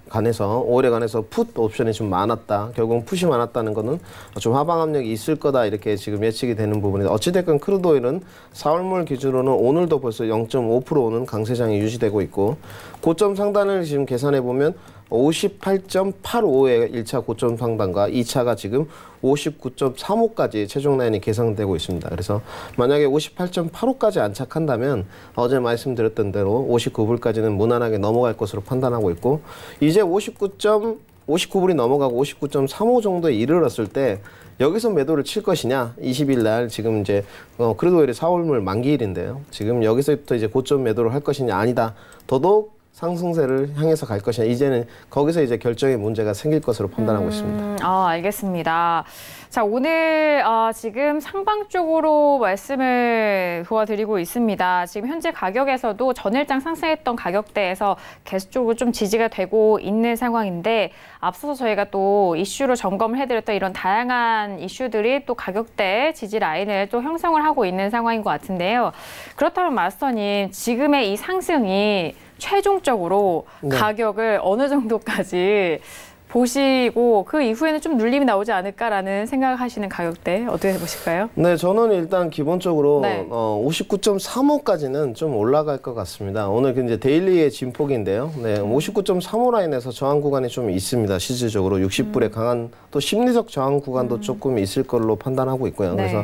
관해서 오일에 관해서 풋 옵션이 좀 많았다. 결국은 풋이 많았다는 거는 좀 하방 압력이 있을 거다 이렇게 지금 예측이 되는 부분인데 어찌됐건 크루드 오일은 4월물 기준으로는 오늘도 벌써 0.5% 오는 강세장이 유지되고 있고 고점 상단을 지금 계산해 보면 58.85의 1차 고점 상단과 2차가 지금 59.35까지 최종 라인이 계산되고 있습니다. 그래서 만약에 58.85까지 안착한다면 어제 말씀드렸던 대로 59불까지는 무난하게 넘어갈 것으로 판단하고 있고 이제 59불이 넘어가고 59.35 정도에 이르렀을 때 여기서 매도를 칠 것이냐 20일 날 지금 이제 크루드 오일의 4월물 만기일인데요. 지금 여기서부터 이제 고점 매도를 할 것이냐 아니다. 더더욱 상승세를 향해서 갈 것이냐 이제는 거기서 이제 결정의 문제가 생길 것으로 판단하고 있습니다. 알겠습니다. 자, 오늘 지금 상방 쪽으로 말씀을 도와드리고 있습니다. 지금 현재 가격에서도 전일장 상승했던 가격대에서 계속적으로 좀 지지가 되고 있는 상황인데 앞서서 저희가 또 이슈로 점검을 해드렸던 이런 다양한 이슈들이 또 가격대 지지 라인을 또 형성을 하고 있는 상황인 것 같은데요. 그렇다면 마스터님, 지금의 이 상승이 최종적으로 네. 가격을 어느 정도까지 보시고 그 이후에는 좀 눌림이 나오지 않을까라는 생각을 하시는 가격대 어떻게 보실까요? 네, 저는 일단 기본적으로 네. 59.35까지는 좀 올라갈 것 같습니다. 오늘 이제 데일리의 진폭인데요. 네, 59.35 라인에서 저항 구간이 좀 있습니다. 실질적으로 60불의 강한 또 심리적 저항 구간도 조금 있을 걸로 판단하고 있고요. 네. 그래서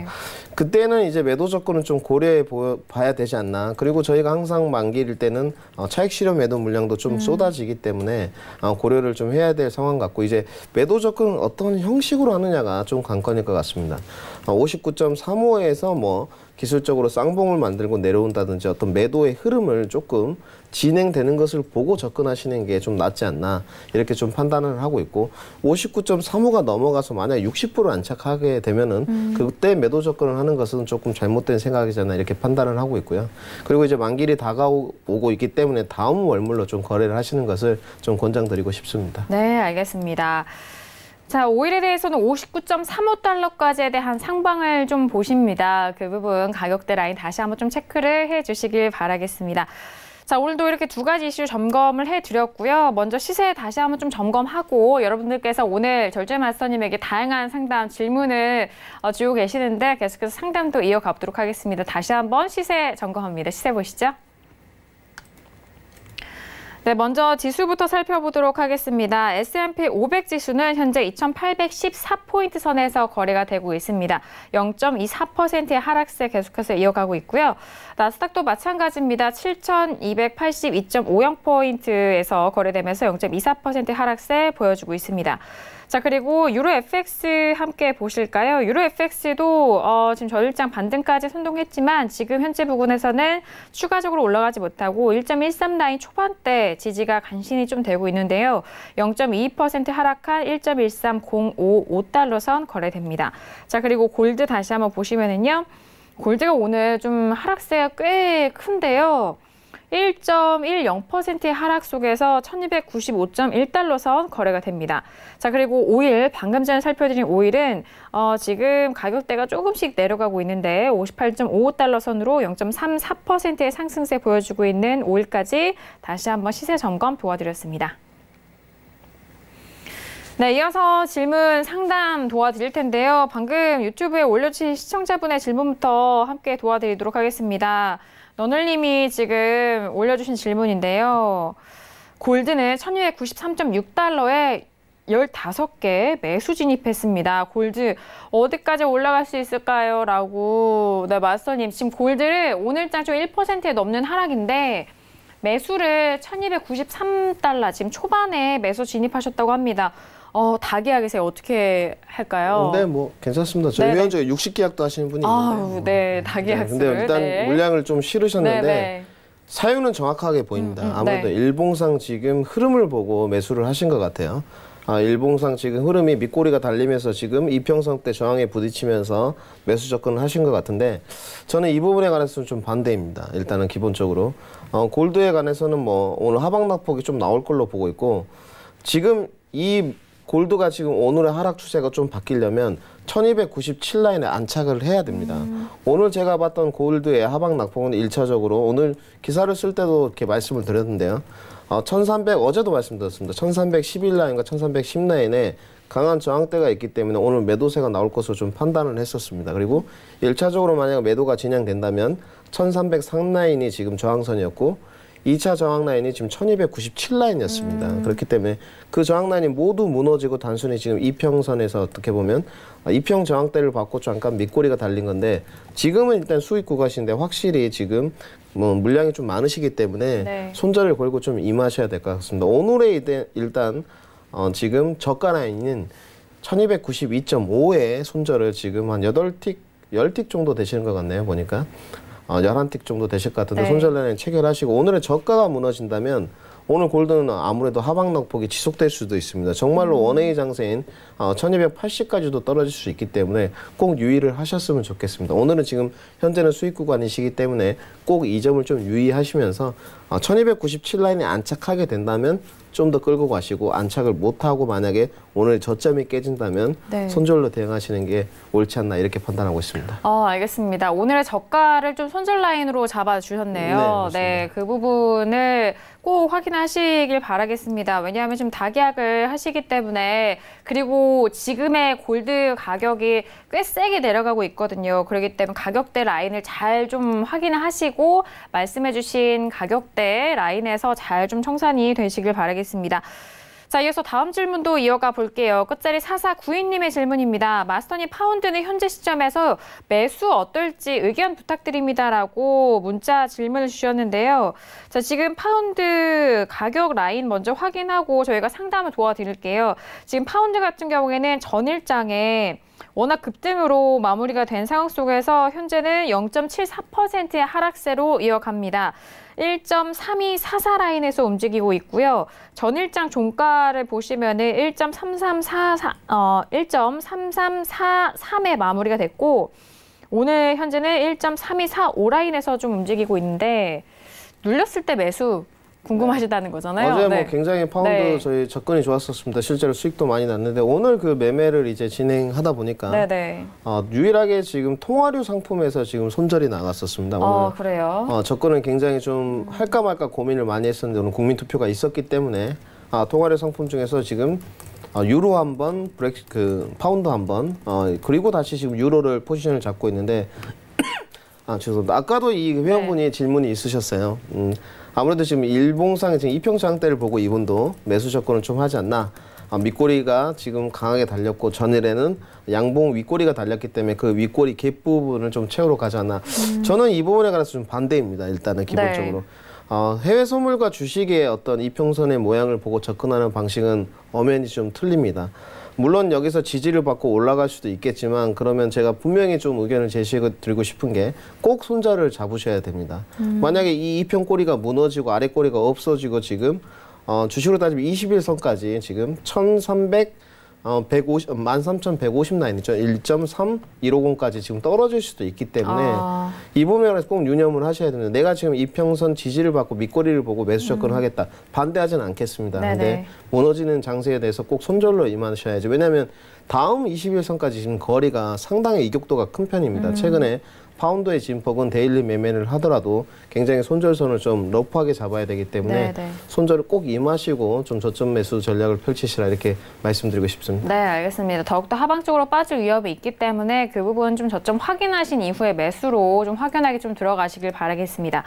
그때는 이제 매도 접근은 좀 고려해 봐야 되지 않나. 그리고 저희가 항상 만기일 때는 차익 실현 매도 물량도 좀 쏟아지기 때문에 고려를 좀 해야 될 상황 같고 이제 매도 접근은 어떤 형식으로 하느냐가 좀 관건일 것 같습니다. 59.35에서 뭐 기술적으로 쌍봉을 만들고 내려온다든지 어떤 매도의 흐름을 조금 진행되는 것을 보고 접근하시는 게 좀 낫지 않나 이렇게 좀 판단을 하고 있고 59.35가 넘어가서 만약 60% 안착하게 되면은 그때 매도 접근을 하는 것은 조금 잘못된 생각이잖아 이렇게 판단을 하고 있고요. 그리고 이제 만기일이 다가오고 있기 때문에 다음 월물로 좀 거래를 하시는 것을 좀 권장드리고 싶습니다. 네, 알겠습니다. 자, 오일에 대해서는 59.35달러까지에 대한 상방을 좀 보십니다. 그 부분 가격대 라인 다시 한번 좀 체크를 해주시길 바라겠습니다. 자, 오늘도 이렇게 두 가지 이슈 점검을 해드렸고요. 먼저 시세 다시 한번 좀 점검하고 여러분들께서 오늘 절제 마스터님에게 다양한 상담 질문을 주고 계시는데 계속해서 상담도 이어가보도록 하겠습니다. 다시 한번 시세 점검합니다. 시세 보시죠. 네, 먼저 지수부터 살펴보도록 하겠습니다. S&P 500 지수는 현재 2,814포인트 선에서 거래가 되고 있습니다. 0.24%의 하락세 계속해서 이어가고 있고요. 나스닥도 마찬가지입니다. 7,282.50포인트에서 거래되면서 0.24%의 하락세 보여주고 있습니다. 자, 그리고 유로 FX 함께 보실까요? 유로 FX도 지금 전일장 반등까지 선동했지만 지금 현재 부근에서는 추가적으로 올라가지 못하고 1.13 라인 초반대 지지가 간신히 좀 되고 있는데요. 0.22% 하락한 1.13055달러 선 거래됩니다. 자, 그리고 골드 다시 한번 보시면은요. 골드가 오늘 좀 하락세가 꽤 큰데요. 1.10%의 하락 속에서 1295.1달러 선 거래가 됩니다. 자, 그리고 오일, 방금 전에 살펴드린 오일은 지금 가격대가 조금씩 내려가고 있는데 58.55달러 선으로 0.34%의 상승세 보여주고 있는 오일까지 다시 한번 시세 점검 도와드렸습니다. 네, 이어서 질문 상담 도와드릴 텐데요. 방금 유튜브에 올려주신 시청자분의 질문부터 함께 도와드리도록 하겠습니다. 너널님이 지금 올려주신 질문인데요. 골드는 1293.6달러에 15개 매수 진입했습니다. 골드 어디까지 올라갈 수 있을까요? 라고. 네, 마스터님. 지금 골드를 오늘장 좀 1%에 넘는 하락인데 매수를 1293달러 지금 초반에 매수 진입하셨다고 합니다. 다계약에서 어떻게 할까요? 네, 뭐 괜찮습니다. 저희 네네. 위원장에 60계약도 하시는 분이 있는데. 네, 다계약수를. 근데 일단 네. 물량을 좀 실으셨는데 네네. 사유는 정확하게 보입니다. 아무래도 네. 일봉상 지금 흐름을 보고 매수를 하신 것 같아요. 일봉상 지금 흐름이 밑꼬리가 달리면서 지금 이평선대 저항에 부딪히면서 매수 접근을 하신 것 같은데 저는 이 부분에 관해서는 좀 반대입니다. 일단은 기본적으로 골드에 관해서는 뭐 오늘 하방 낙폭이 좀 나올 걸로 보고 있고 지금 이 골드가 지금 오늘의 하락 추세가 좀 바뀌려면 1297 라인에 안착을 해야 됩니다. 오늘 제가 봤던 골드의 하방 낙폭은 1차적으로 오늘 기사를 쓸 때도 이렇게 말씀을 드렸는데요. 1300 어제도 말씀드렸습니다. 1311 라인과 1310 라인에 강한 저항대가 있기 때문에 오늘 매도세가 나올 것으로 좀 판단을 했었습니다. 그리고 1차적으로 만약 매도가 진행된다면 1303 라인이 지금 저항선이었고 2차 저항 라인이 지금 1297 라인이었습니다. 그렇기 때문에 그 저항 라인이 모두 무너지고 단순히 지금 이평선에서 어떻게 보면 이평 저항대를 받고 잠깐 밑꼬리가 달린 건데 지금은 일단 수익 구간인데 확실히 지금 뭐 물량이 좀 많으시기 때문에 네. 손절을 걸고 좀 임하셔야 될 것 같습니다. 오늘의 일단 지금 저가 라인은 1292.5의 손절을 지금 한 8틱, 10틱 정도 되시는 것 같네요. 보니까. 11틱 정도 되실 것 같은데 네. 손절 라인 체결하시고 오늘의 저가가 무너진다면 오늘 골드는 아무래도 하방 낙폭이 지속될 수도 있습니다. 정말로 원웨이 장세인 1280까지도 떨어질 수 있기 때문에 꼭 유의를 하셨으면 좋겠습니다. 오늘은 지금 현재는 수익 구간이시기 때문에 꼭 이 점을 좀 유의하시면서 1297 라인에 안착하게 된다면 좀 더 끌고 가시고 안착을 못하고 만약에 오늘 저점이 깨진다면 네. 손절로 대응하시는 게 옳지 않나 이렇게 판단하고 있습니다. 알겠습니다. 오늘의 저가를 좀 손절 라인으로 잡아주셨네요. 맞습니다. 네, 그 부분을 꼭 확인하시길 바라겠습니다. 왜냐하면 좀 다계약을 하시기 때문에 그리고 지금의 골드 가격이 꽤 세게 내려가고 있거든요. 그렇기 때문에 가격대 라인을 잘 좀 확인하시고 말씀해주신 가격대 라인에서 잘 좀 청산이 되시길 바라겠습니다. 자, 이어서 다음 질문도 이어가 볼게요. 끝자리 4492님의 질문입니다. 마스터님, 파운드는 현재 시점에서 매수 어떨지 의견 부탁드립니다라고 문자 질문을 주셨는데요. 자, 지금 파운드 가격 라인 먼저 확인하고 저희가 상담을 도와드릴게요. 지금 파운드 같은 경우에는 전일장에 워낙 급등으로 마무리가 된 상황 속에서 현재는 0.74%의 하락세로 이어갑니다. 1.3244 라인에서 움직이고 있고요. 전일장 종가를 보시면은 1.3343에 마무리가 됐고 오늘 현재는 1.3245 라인에서 좀 움직이고 있는데 눌렸을 때 매수 궁금하시다는 거잖아요. 어제 네. 뭐 굉장히 파운드 네. 저희 접근이 좋았었습니다. 실제로 수익도 많이 났는데 오늘 그 매매를 이제 진행하다 보니까 네네. 유일하게 지금 통화류 상품에서 지금 손절이 나갔었습니다. 오늘 그래요? 접근은 굉장히 좀 할까 말까 고민을 많이 했었는데 오늘 국민투표가 있었기 때문에 통화류 상품 중에서 지금 유로 한 번, 파운드 한 번, 그리고 다시 지금 유로를 포지션을 잡고 있는데 죄송합니다. 아까도 이 회원분이 질문이 있으셨어요. 아무래도 지금 일봉상에 지금 이평장대를 보고 이분도 매수 접근을 좀 하지 않나. 밑꼬리가 지금 강하게 달렸고 전일에는 양봉 윗꼬리가 달렸기 때문에 그 윗꼬리 갭 부분을 좀 채우러 가지 않나. 저는 이 부분에 관해서 좀 반대입니다. 일단은 기본적으로. 해외 선물과 주식의 어떤 이평선의 모양을 보고 접근하는 방식은 엄연히 좀 틀립니다. 물론 여기서 지지를 받고 올라갈 수도 있겠지만 그러면 제가 분명히 좀 의견을 제시해 드리고 싶은 게 꼭 손절을 잡으셔야 됩니다. 만약에 이 이평꼬리가 무너지고 아래꼬리가 없어지고 지금 주식으로 따지면 21선까지 지금 1350 라인 있죠. 1.3150까지 지금 떨어질 수도 있기 때문에 이 부분에서 꼭 유념을 하셔야 됩니다. 내가 지금 이평선 지지를 받고 밑꼬리를 보고 매수 접근을 하겠다. 반대하지는 않겠습니다. 근데 무너지는 장세에 대해서 꼭 손절로 임하셔야죠. 왜냐하면 다음 21선까지 지금 거리가 상당히 이격도가 큰 편입니다. 최근에 파운드의 진폭은 데일리 매매를 하더라도 굉장히 손절선을 좀 러프하게 잡아야 되기 때문에 손절을 꼭 임하시고 좀 저점 매수 전략을 펼치시라 이렇게 말씀드리고 싶습니다. 네, 알겠습니다. 더욱더 하방쪽으로 빠질 위협이 있기 때문에 그 부분 좀 저점 확인하신 이후에 매수로 좀 확연하게 좀 들어가시길 바라겠습니다.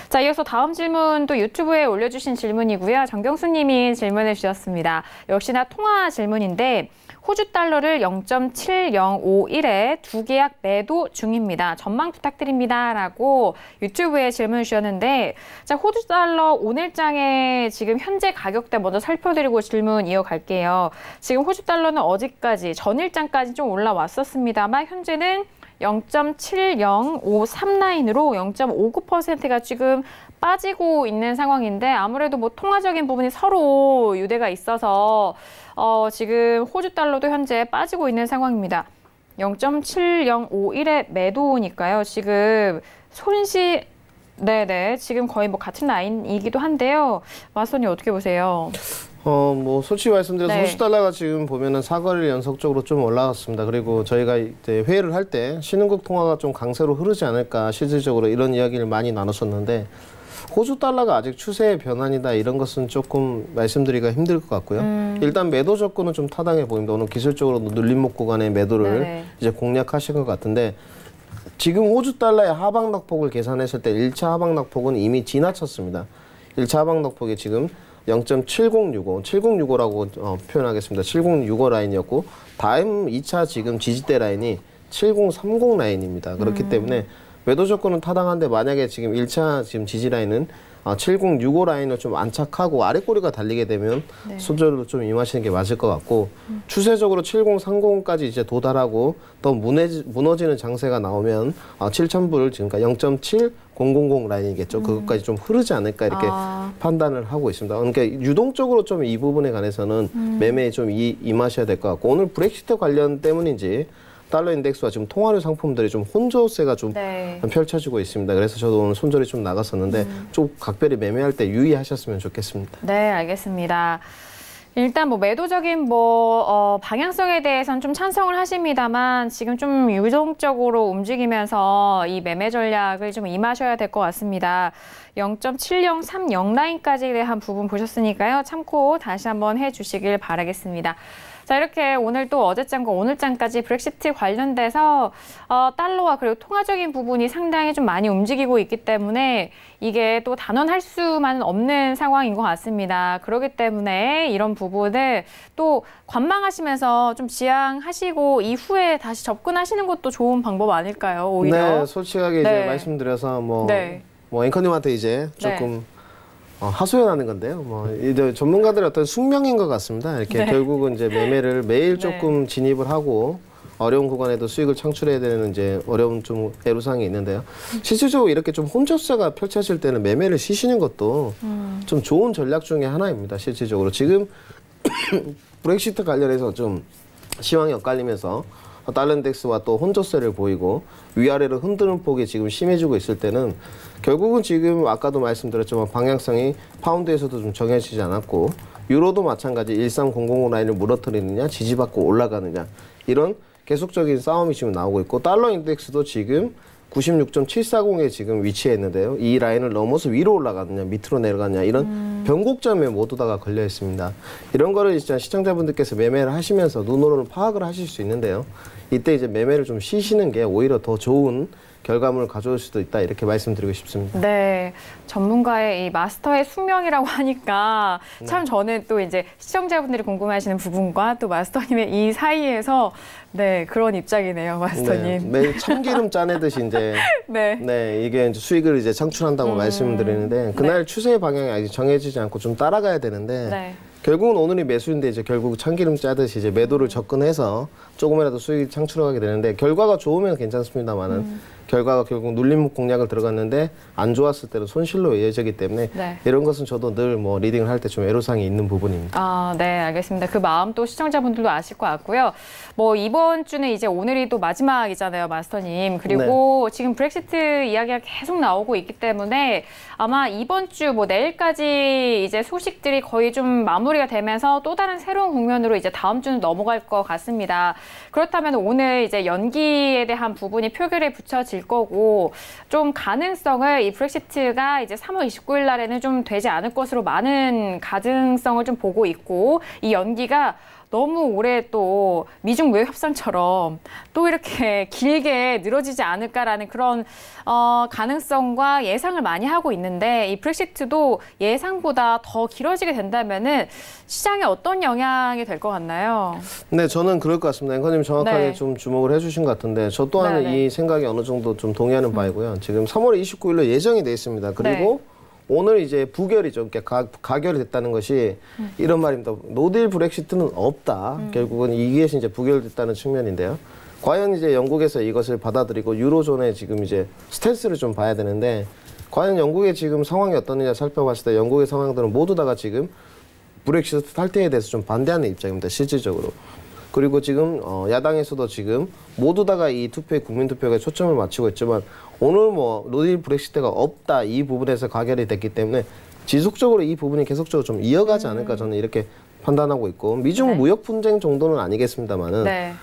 자, 이어서 다음 질문 또 유튜브에 올려주신 질문이고요. 정경수 님이 질문해 주셨습니다. 역시나 통화 질문인데 호주 달러를 0.7051에 두 계약 매도 중입니다. 전망 부탁드립니다. 라고 유튜브에 질문 주셨는데 자, 호주 달러 오늘장에 지금 현재 가격대 먼저 살펴드리고 질문 이어갈게요. 지금 호주 달러는 어제까지 전일장까지 좀 올라왔었습니다만 현재는 0.7053 라인으로 0.59%가 지금 빠지고 있는 상황인데 아무래도 뭐 통화적인 부분이 서로 유대가 있어서 지금 호주 달러도 현재 빠지고 있는 상황입니다. 0.7051의 매도니까요. 지금 지금 거의 뭐 같은 라인이기도 한데요. 마선이 어떻게 보세요? 뭐 솔직히 말씀드려서 호주 달러가 지금 보면은 4거래일 연속적으로 좀 올라갔습니다. 그리고 저희가 이제 회의를 할 때 신흥국 통화가 좀 강세로 흐르지 않을까 실질적으로 이런 이야기를 많이 나눴었는데 호주 달러가 아직 추세의 변환이다 이런 것은 조금 말씀드리기가 힘들 것 같고요. 일단 매도 접근은 좀 타당해 보입니다. 오늘 기술적으로 눌림목 구간의 매도를 이제 공략하신 것 같은데 지금 호주 달러의 하방 낙폭을 계산했을 때 1차 하방 낙폭은 이미 지나쳤습니다. 1차 하방 낙폭이 지금 7065라고 표현하겠습니다. 7065 라인이었고 다음 2차 지금 지지대 라인이 7030 라인입니다. 그렇기 때문에 매도 조건은 타당한데 만약에 지금 1차 지금 지지 라인은 7065 라인을 좀 안착하고 아래꼬리가 달리게 되면 손절로 좀 임하시는 게 맞을 것 같고 추세적으로 7030까지 이제 도달하고 더 무너지는 장세가 나오면 7000불을 지금 0.7000 라인이겠죠. 그것까지 좀 흐르지 않을까 이렇게 판단을 하고 있습니다. 그러니까 유동적으로 좀 이 부분에 관해서는 매매에 좀 임하셔야 될 것 같고 오늘 브렉시트 관련 때문인지 달러 인덱스와 지금 통화류 상품들이 좀 혼조세가 좀 펼쳐지고 있습니다. 그래서 저도 오늘 손절이 좀 나갔었는데 좀 각별히 매매할 때 유의하셨으면 좋겠습니다. 네, 알겠습니다. 일단 뭐 매도적인 방향성에 대해서는 좀 찬성을 하십니다만 지금 좀 유동적으로 움직이면서 이 매매 전략을 좀 임하셔야 될 것 같습니다. 0.7030 라인까지에 대한 부분 보셨으니까요. 참고 다시 한번 해주시길 바라겠습니다. 자, 이렇게 오늘 또 어제장과 오늘장까지 브렉시트 관련돼서 달러와 그리고 통화적인 부분이 상당히 좀 많이 움직이고 있기 때문에 이게 또 단언할 수만은 없는 상황인 것 같습니다. 그렇기 때문에 이런 부분을 또 관망하시면서 좀 지양하시고 이후에 다시 접근하시는 것도 좋은 방법 아닐까요? 오히려. 네, 솔직하게 이제 말씀드려서 뭐 앵커님한테 이제 조금 하소연하는 건데요. 이제 전문가들의 어떤 숙명인 것 같습니다. 이렇게 결국은 이제 매매를 매일 조금 진입을 하고 어려운 구간에도 수익을 창출해야 되는 이제 어려운 좀 애로사항이 있는데요. 실질적으로 이렇게 좀 혼조세가 펼쳐질 때는 매매를 쉬시는 것도 좀 좋은 전략 중에 하나입니다. 실질적으로 지금 브렉시트 관련해서 좀 시황이 엇갈리면서 달러인덱스와 또 혼조세를 보이고 위아래로 흔드는 폭이 지금 심해지고 있을 때는 결국은 지금 아까도 말씀드렸지만 방향성이 파운드에서도 좀 정해지지 않았고 유로도 마찬가지 1300 라인을 무너뜨리느냐 지지받고 올라가느냐 이런 계속적인 싸움이 지금 나오고 있고 달러 인덱스도 지금 96.740에 지금 위치해 있는데요. 이 라인을 넘어서 위로 올라가느냐 밑으로 내려가느냐 이런 변곡점에 모두 다가 걸려 있습니다. 이런 거를 진짜 시청자분들께서 매매를 하시면서 눈으로는 파악을 하실 수 있는데요. 이때 이제 매매를 좀 쉬시는 게 오히려 더 좋은 결과물을 가져올 수도 있다 이렇게 말씀드리고 싶습니다. 네, 전문가의 이 마스터의 숙명이라고 하니까 참 저는 또 이제 시청자분들이 궁금해하시는 부분과 또 마스터님의 이 사이에서 네 그런 입장이네요, 마스터님. 네, 매일 참기름 짜내듯이 이제 네 이게 이제 수익을 이제 창출한다고 말씀드리는데 그날 추세의 방향이 아직 정해지지 않고 좀 따라가야 되는데. 결국은 오늘이 매수인데 이제 결국 참기름 짜듯이 이제 매도를 접근해서 조금이라도 수익 창출하게 되는데 결과가 좋으면 괜찮습니다만은 결과가 결국 눌림목 공략을 들어갔는데 안 좋았을 때는 손실로 이어지기 때문에 이런 것은 저도 늘 뭐 리딩을 할 때 좀 애로사항이 있는 부분입니다. 아, 네, 알겠습니다. 그 마음 또 시청자분들도 아실 것 같고요. 뭐 이번 주는 이제 오늘이 또 마지막이잖아요, 마스터님. 그리고 지금 브렉시트 이야기가 계속 나오고 있기 때문에 아마 이번 주 뭐 내일까지 이제 소식들이 거의 좀 마무리가 되면서 또 다른 새로운 국면으로 이제 다음 주는 넘어갈 것 같습니다. 그렇다면 오늘 이제 연기에 대한 부분이 표결에 붙여질 거고 좀 가능성을 이 브렉시트가 이제 3월 29일 날에는 좀 되지 않을 것으로 많은 가능성을 좀 보고 있고 이 연기가 너무 오래 또 미중 무역 협상처럼 또 이렇게 길게 늘어지지 않을까라는 그런 가능성과 예상을 많이 하고 있는데 이 브렉시트도 예상보다 더 길어지게 된다면은 시장에 어떤 영향이 될 것 같나요? 네, 저는 그럴 것 같습니다. 앵커님 정확하게 좀 주목을 해주신 것 같은데 저 또한 이 생각이 어느 정도 좀 동의하는 바이고요. 지금 3월 29일로 예정이 돼 있습니다. 그리고 오늘 이제 부결이죠. 그러니까 가결이 됐다는 것이 이런 말입니다. 노딜 브렉시트는 없다. 결국은 이것이 이제 부결됐다는 측면인데요. 과연 이제 영국에서 이것을 받아들이고 유로존의 지금 이제 스탠스를 좀 봐야 되는데 과연 영국의 지금 상황이 어떠느냐 살펴봤을 때 영국의 상황들은 모두 다가 지금 브렉시트 탈퇴에 대해서 좀 반대하는 입장입니다. 실질적으로. 그리고 지금 야당에서도 지금 모두 다가 이 투표에 국민투표에 초점을 맞추고 있지만 오늘 뭐 노딜 브렉시트가 없다 이 부분에서 가결이 됐기 때문에 지속적으로 이 부분이 계속적으로 좀 이어가지 않을까 저는 이렇게 판단하고 있고 미중 무역 분쟁 정도는 아니겠습니다만은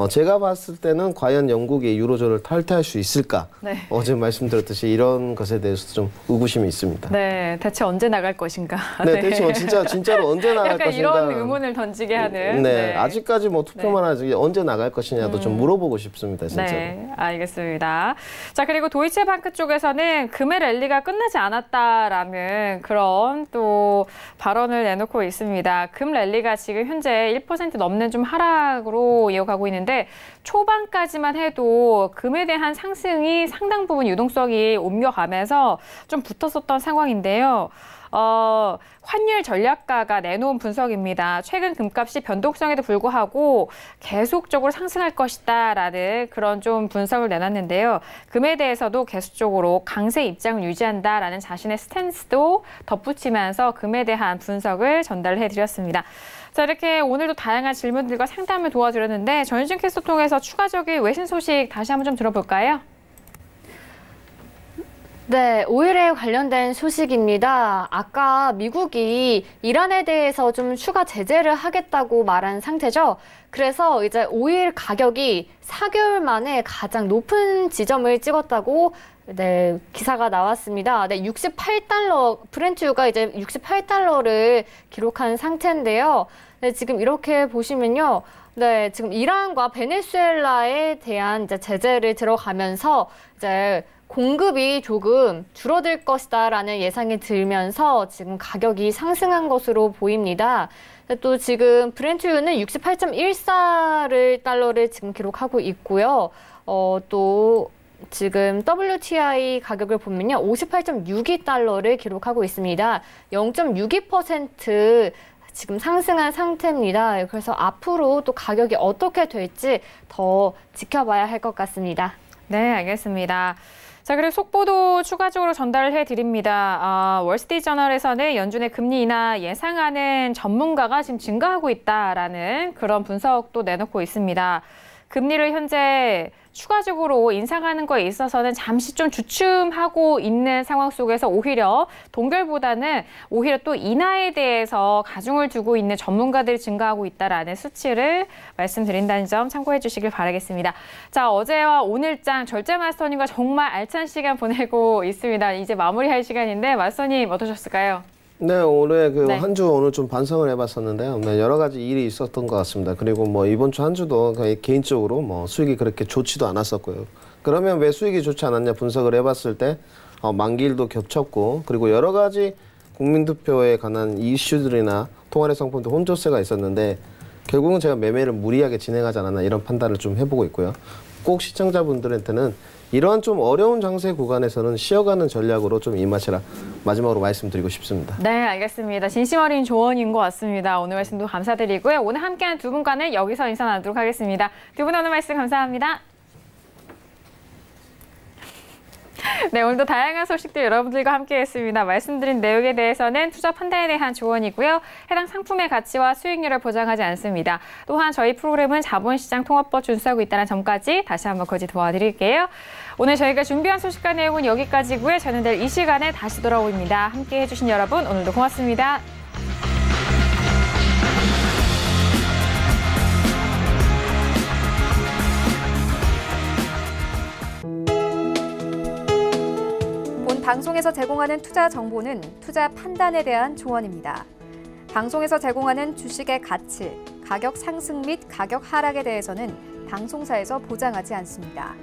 제가 봤을 때는 과연 영국이 유로존을 탈퇴할 수 있을까? 어제 말씀드렸듯이 이런 것에 대해서도 좀 의구심이 있습니다. 네, 대체 언제 나갈 것인가? 대체 진짜로 언제 나갈 약간 것인가? 이런 의문을 던지게 하는. 아직까지 뭐 투표만 하지 언제 나갈 것이냐도 좀 물어보고 싶습니다, 진짜로. 네, 알겠습니다. 자, 그리고 도이체방크 쪽에서는 금의 랠리가 끝나지 않았다라는 그런 또 발언을 내놓고 있습니다. 금 랠리가 지금 현재 1% 넘는 좀 하락으로 이어가고 있는데 초반까지만 해도 금에 대한 상승이 상당 부분 유동성이 옮겨가면서 좀 붙었었던 상황인데요. 환율 전략가가 내놓은 분석입니다. 최근 금값이 변동성에도 불구하고 계속적으로 상승할 것이다라는 그런 좀 분석을 내놨는데요. 금에 대해서도 계속적으로 강세 입장을 유지한다라는 자신의 스탠스도 덧붙이면서 금에 대한 분석을 전달해드렸습니다. 자, 이렇게 오늘도 다양한 질문들과 상담을 도와드렸는데 전유진 캐스터 통해서 추가적인 외신 소식 다시 한번 좀 들어볼까요? 네, 오일에 관련된 소식입니다. 아까 미국이 이란에 대해서 좀 추가 제재를 하겠다고 말한 상태죠. 그래서 이제 오일 가격이 4개월 만에 가장 높은 지점을 찍었다고 기사가 나왔습니다. 68달러, 브렌트유가 이제 68달러를 기록한 상태인데요. 지금 이렇게 보시면요. 지금 이란과 베네수엘라에 대한 이제 제재를 들어가면서 이제 공급이 조금 줄어들 것이다라는 예상이 들면서 지금 가격이 상승한 것으로 보입니다. 또 지금 브렌트유는 68.14달러를 지금 기록하고 있고요. 또 지금 WTI 가격을 보면요. 58.62달러를 기록하고 있습니다. 0.62% 지금 상승한 상태입니다. 그래서 앞으로 또 가격이 어떻게 될지 더 지켜봐야 할 것 같습니다. 네, 알겠습니다. 자, 그리고 속보도 추가적으로 전달을 해드립니다. 월스트리트저널에서는 연준의 금리 인하 예상하는 전문가가 지금 증가하고 있다라는 그런 분석도 내놓고 있습니다. 금리를 현재 추가적으로 인상하는 거에 있어서는 잠시 좀 주춤하고 있는 상황 속에서 오히려 동결보다는 오히려 또 인하에 대해서 가중을 두고 있는 전문가들이 증가하고 있다라는 수치를 말씀드린다는 점 참고해 주시길 바라겠습니다. 자, 어제와 오늘장 절제 마스터님과 정말 알찬 시간 보내고 있습니다. 이제 마무리할 시간인데 마스터님 어떠셨을까요? 네, 올해 네. 한 주 오늘 좀 반성을 해봤었는데요. 네, 여러 가지 일이 있었던 것 같습니다. 그리고 뭐 이번 주 한 주도 개인적으로 뭐 수익이 그렇게 좋지도 않았었고요. 그러면 왜 수익이 좋지 않았냐 분석을 해봤을 때 만기일도 겹쳤고, 그리고 여러 가지 국민투표에 관한 이슈들이나 통화의 상품도 혼조세가 있었는데 결국은 제가 매매를 무리하게 진행하지 않았나 이런 판단을 좀 해보고 있고요. 꼭 시청자분들한테는 이러한 좀 어려운 장세 구간에서는 쉬어가는 전략으로 좀 임하시라 마지막으로 말씀드리고 싶습니다. 네, 알겠습니다. 진심 어린 조언인 것 같습니다. 오늘 말씀도 감사드리고요. 오늘 함께한 두 분과는 여기서 인사 나누도록 하겠습니다. 두 분 오늘 말씀 감사합니다. 네, 오늘도 다양한 소식들 여러분들과 함께했습니다. 말씀드린 내용에 대해서는 투자 판단에 대한 조언이고요. 해당 상품의 가치와 수익률을 보장하지 않습니다. 또한 저희 프로그램은 자본시장 통합법 준수하고 있다는 점까지 다시 한번 거짓 도와드릴게요. 오늘 저희가 준비한 소식과 내용은 여기까지고요. 저는 내일 이 시간에 다시 돌아옵니다. 함께해 주신 여러분 오늘도 고맙습니다. 방송에서 제공하는 투자 정보는 투자 판단에 대한 조언입니다. 방송에서 제공하는 주식의 가치, 가격 상승 및 가격 하락에 대해서는 방송사에서 보장하지 않습니다.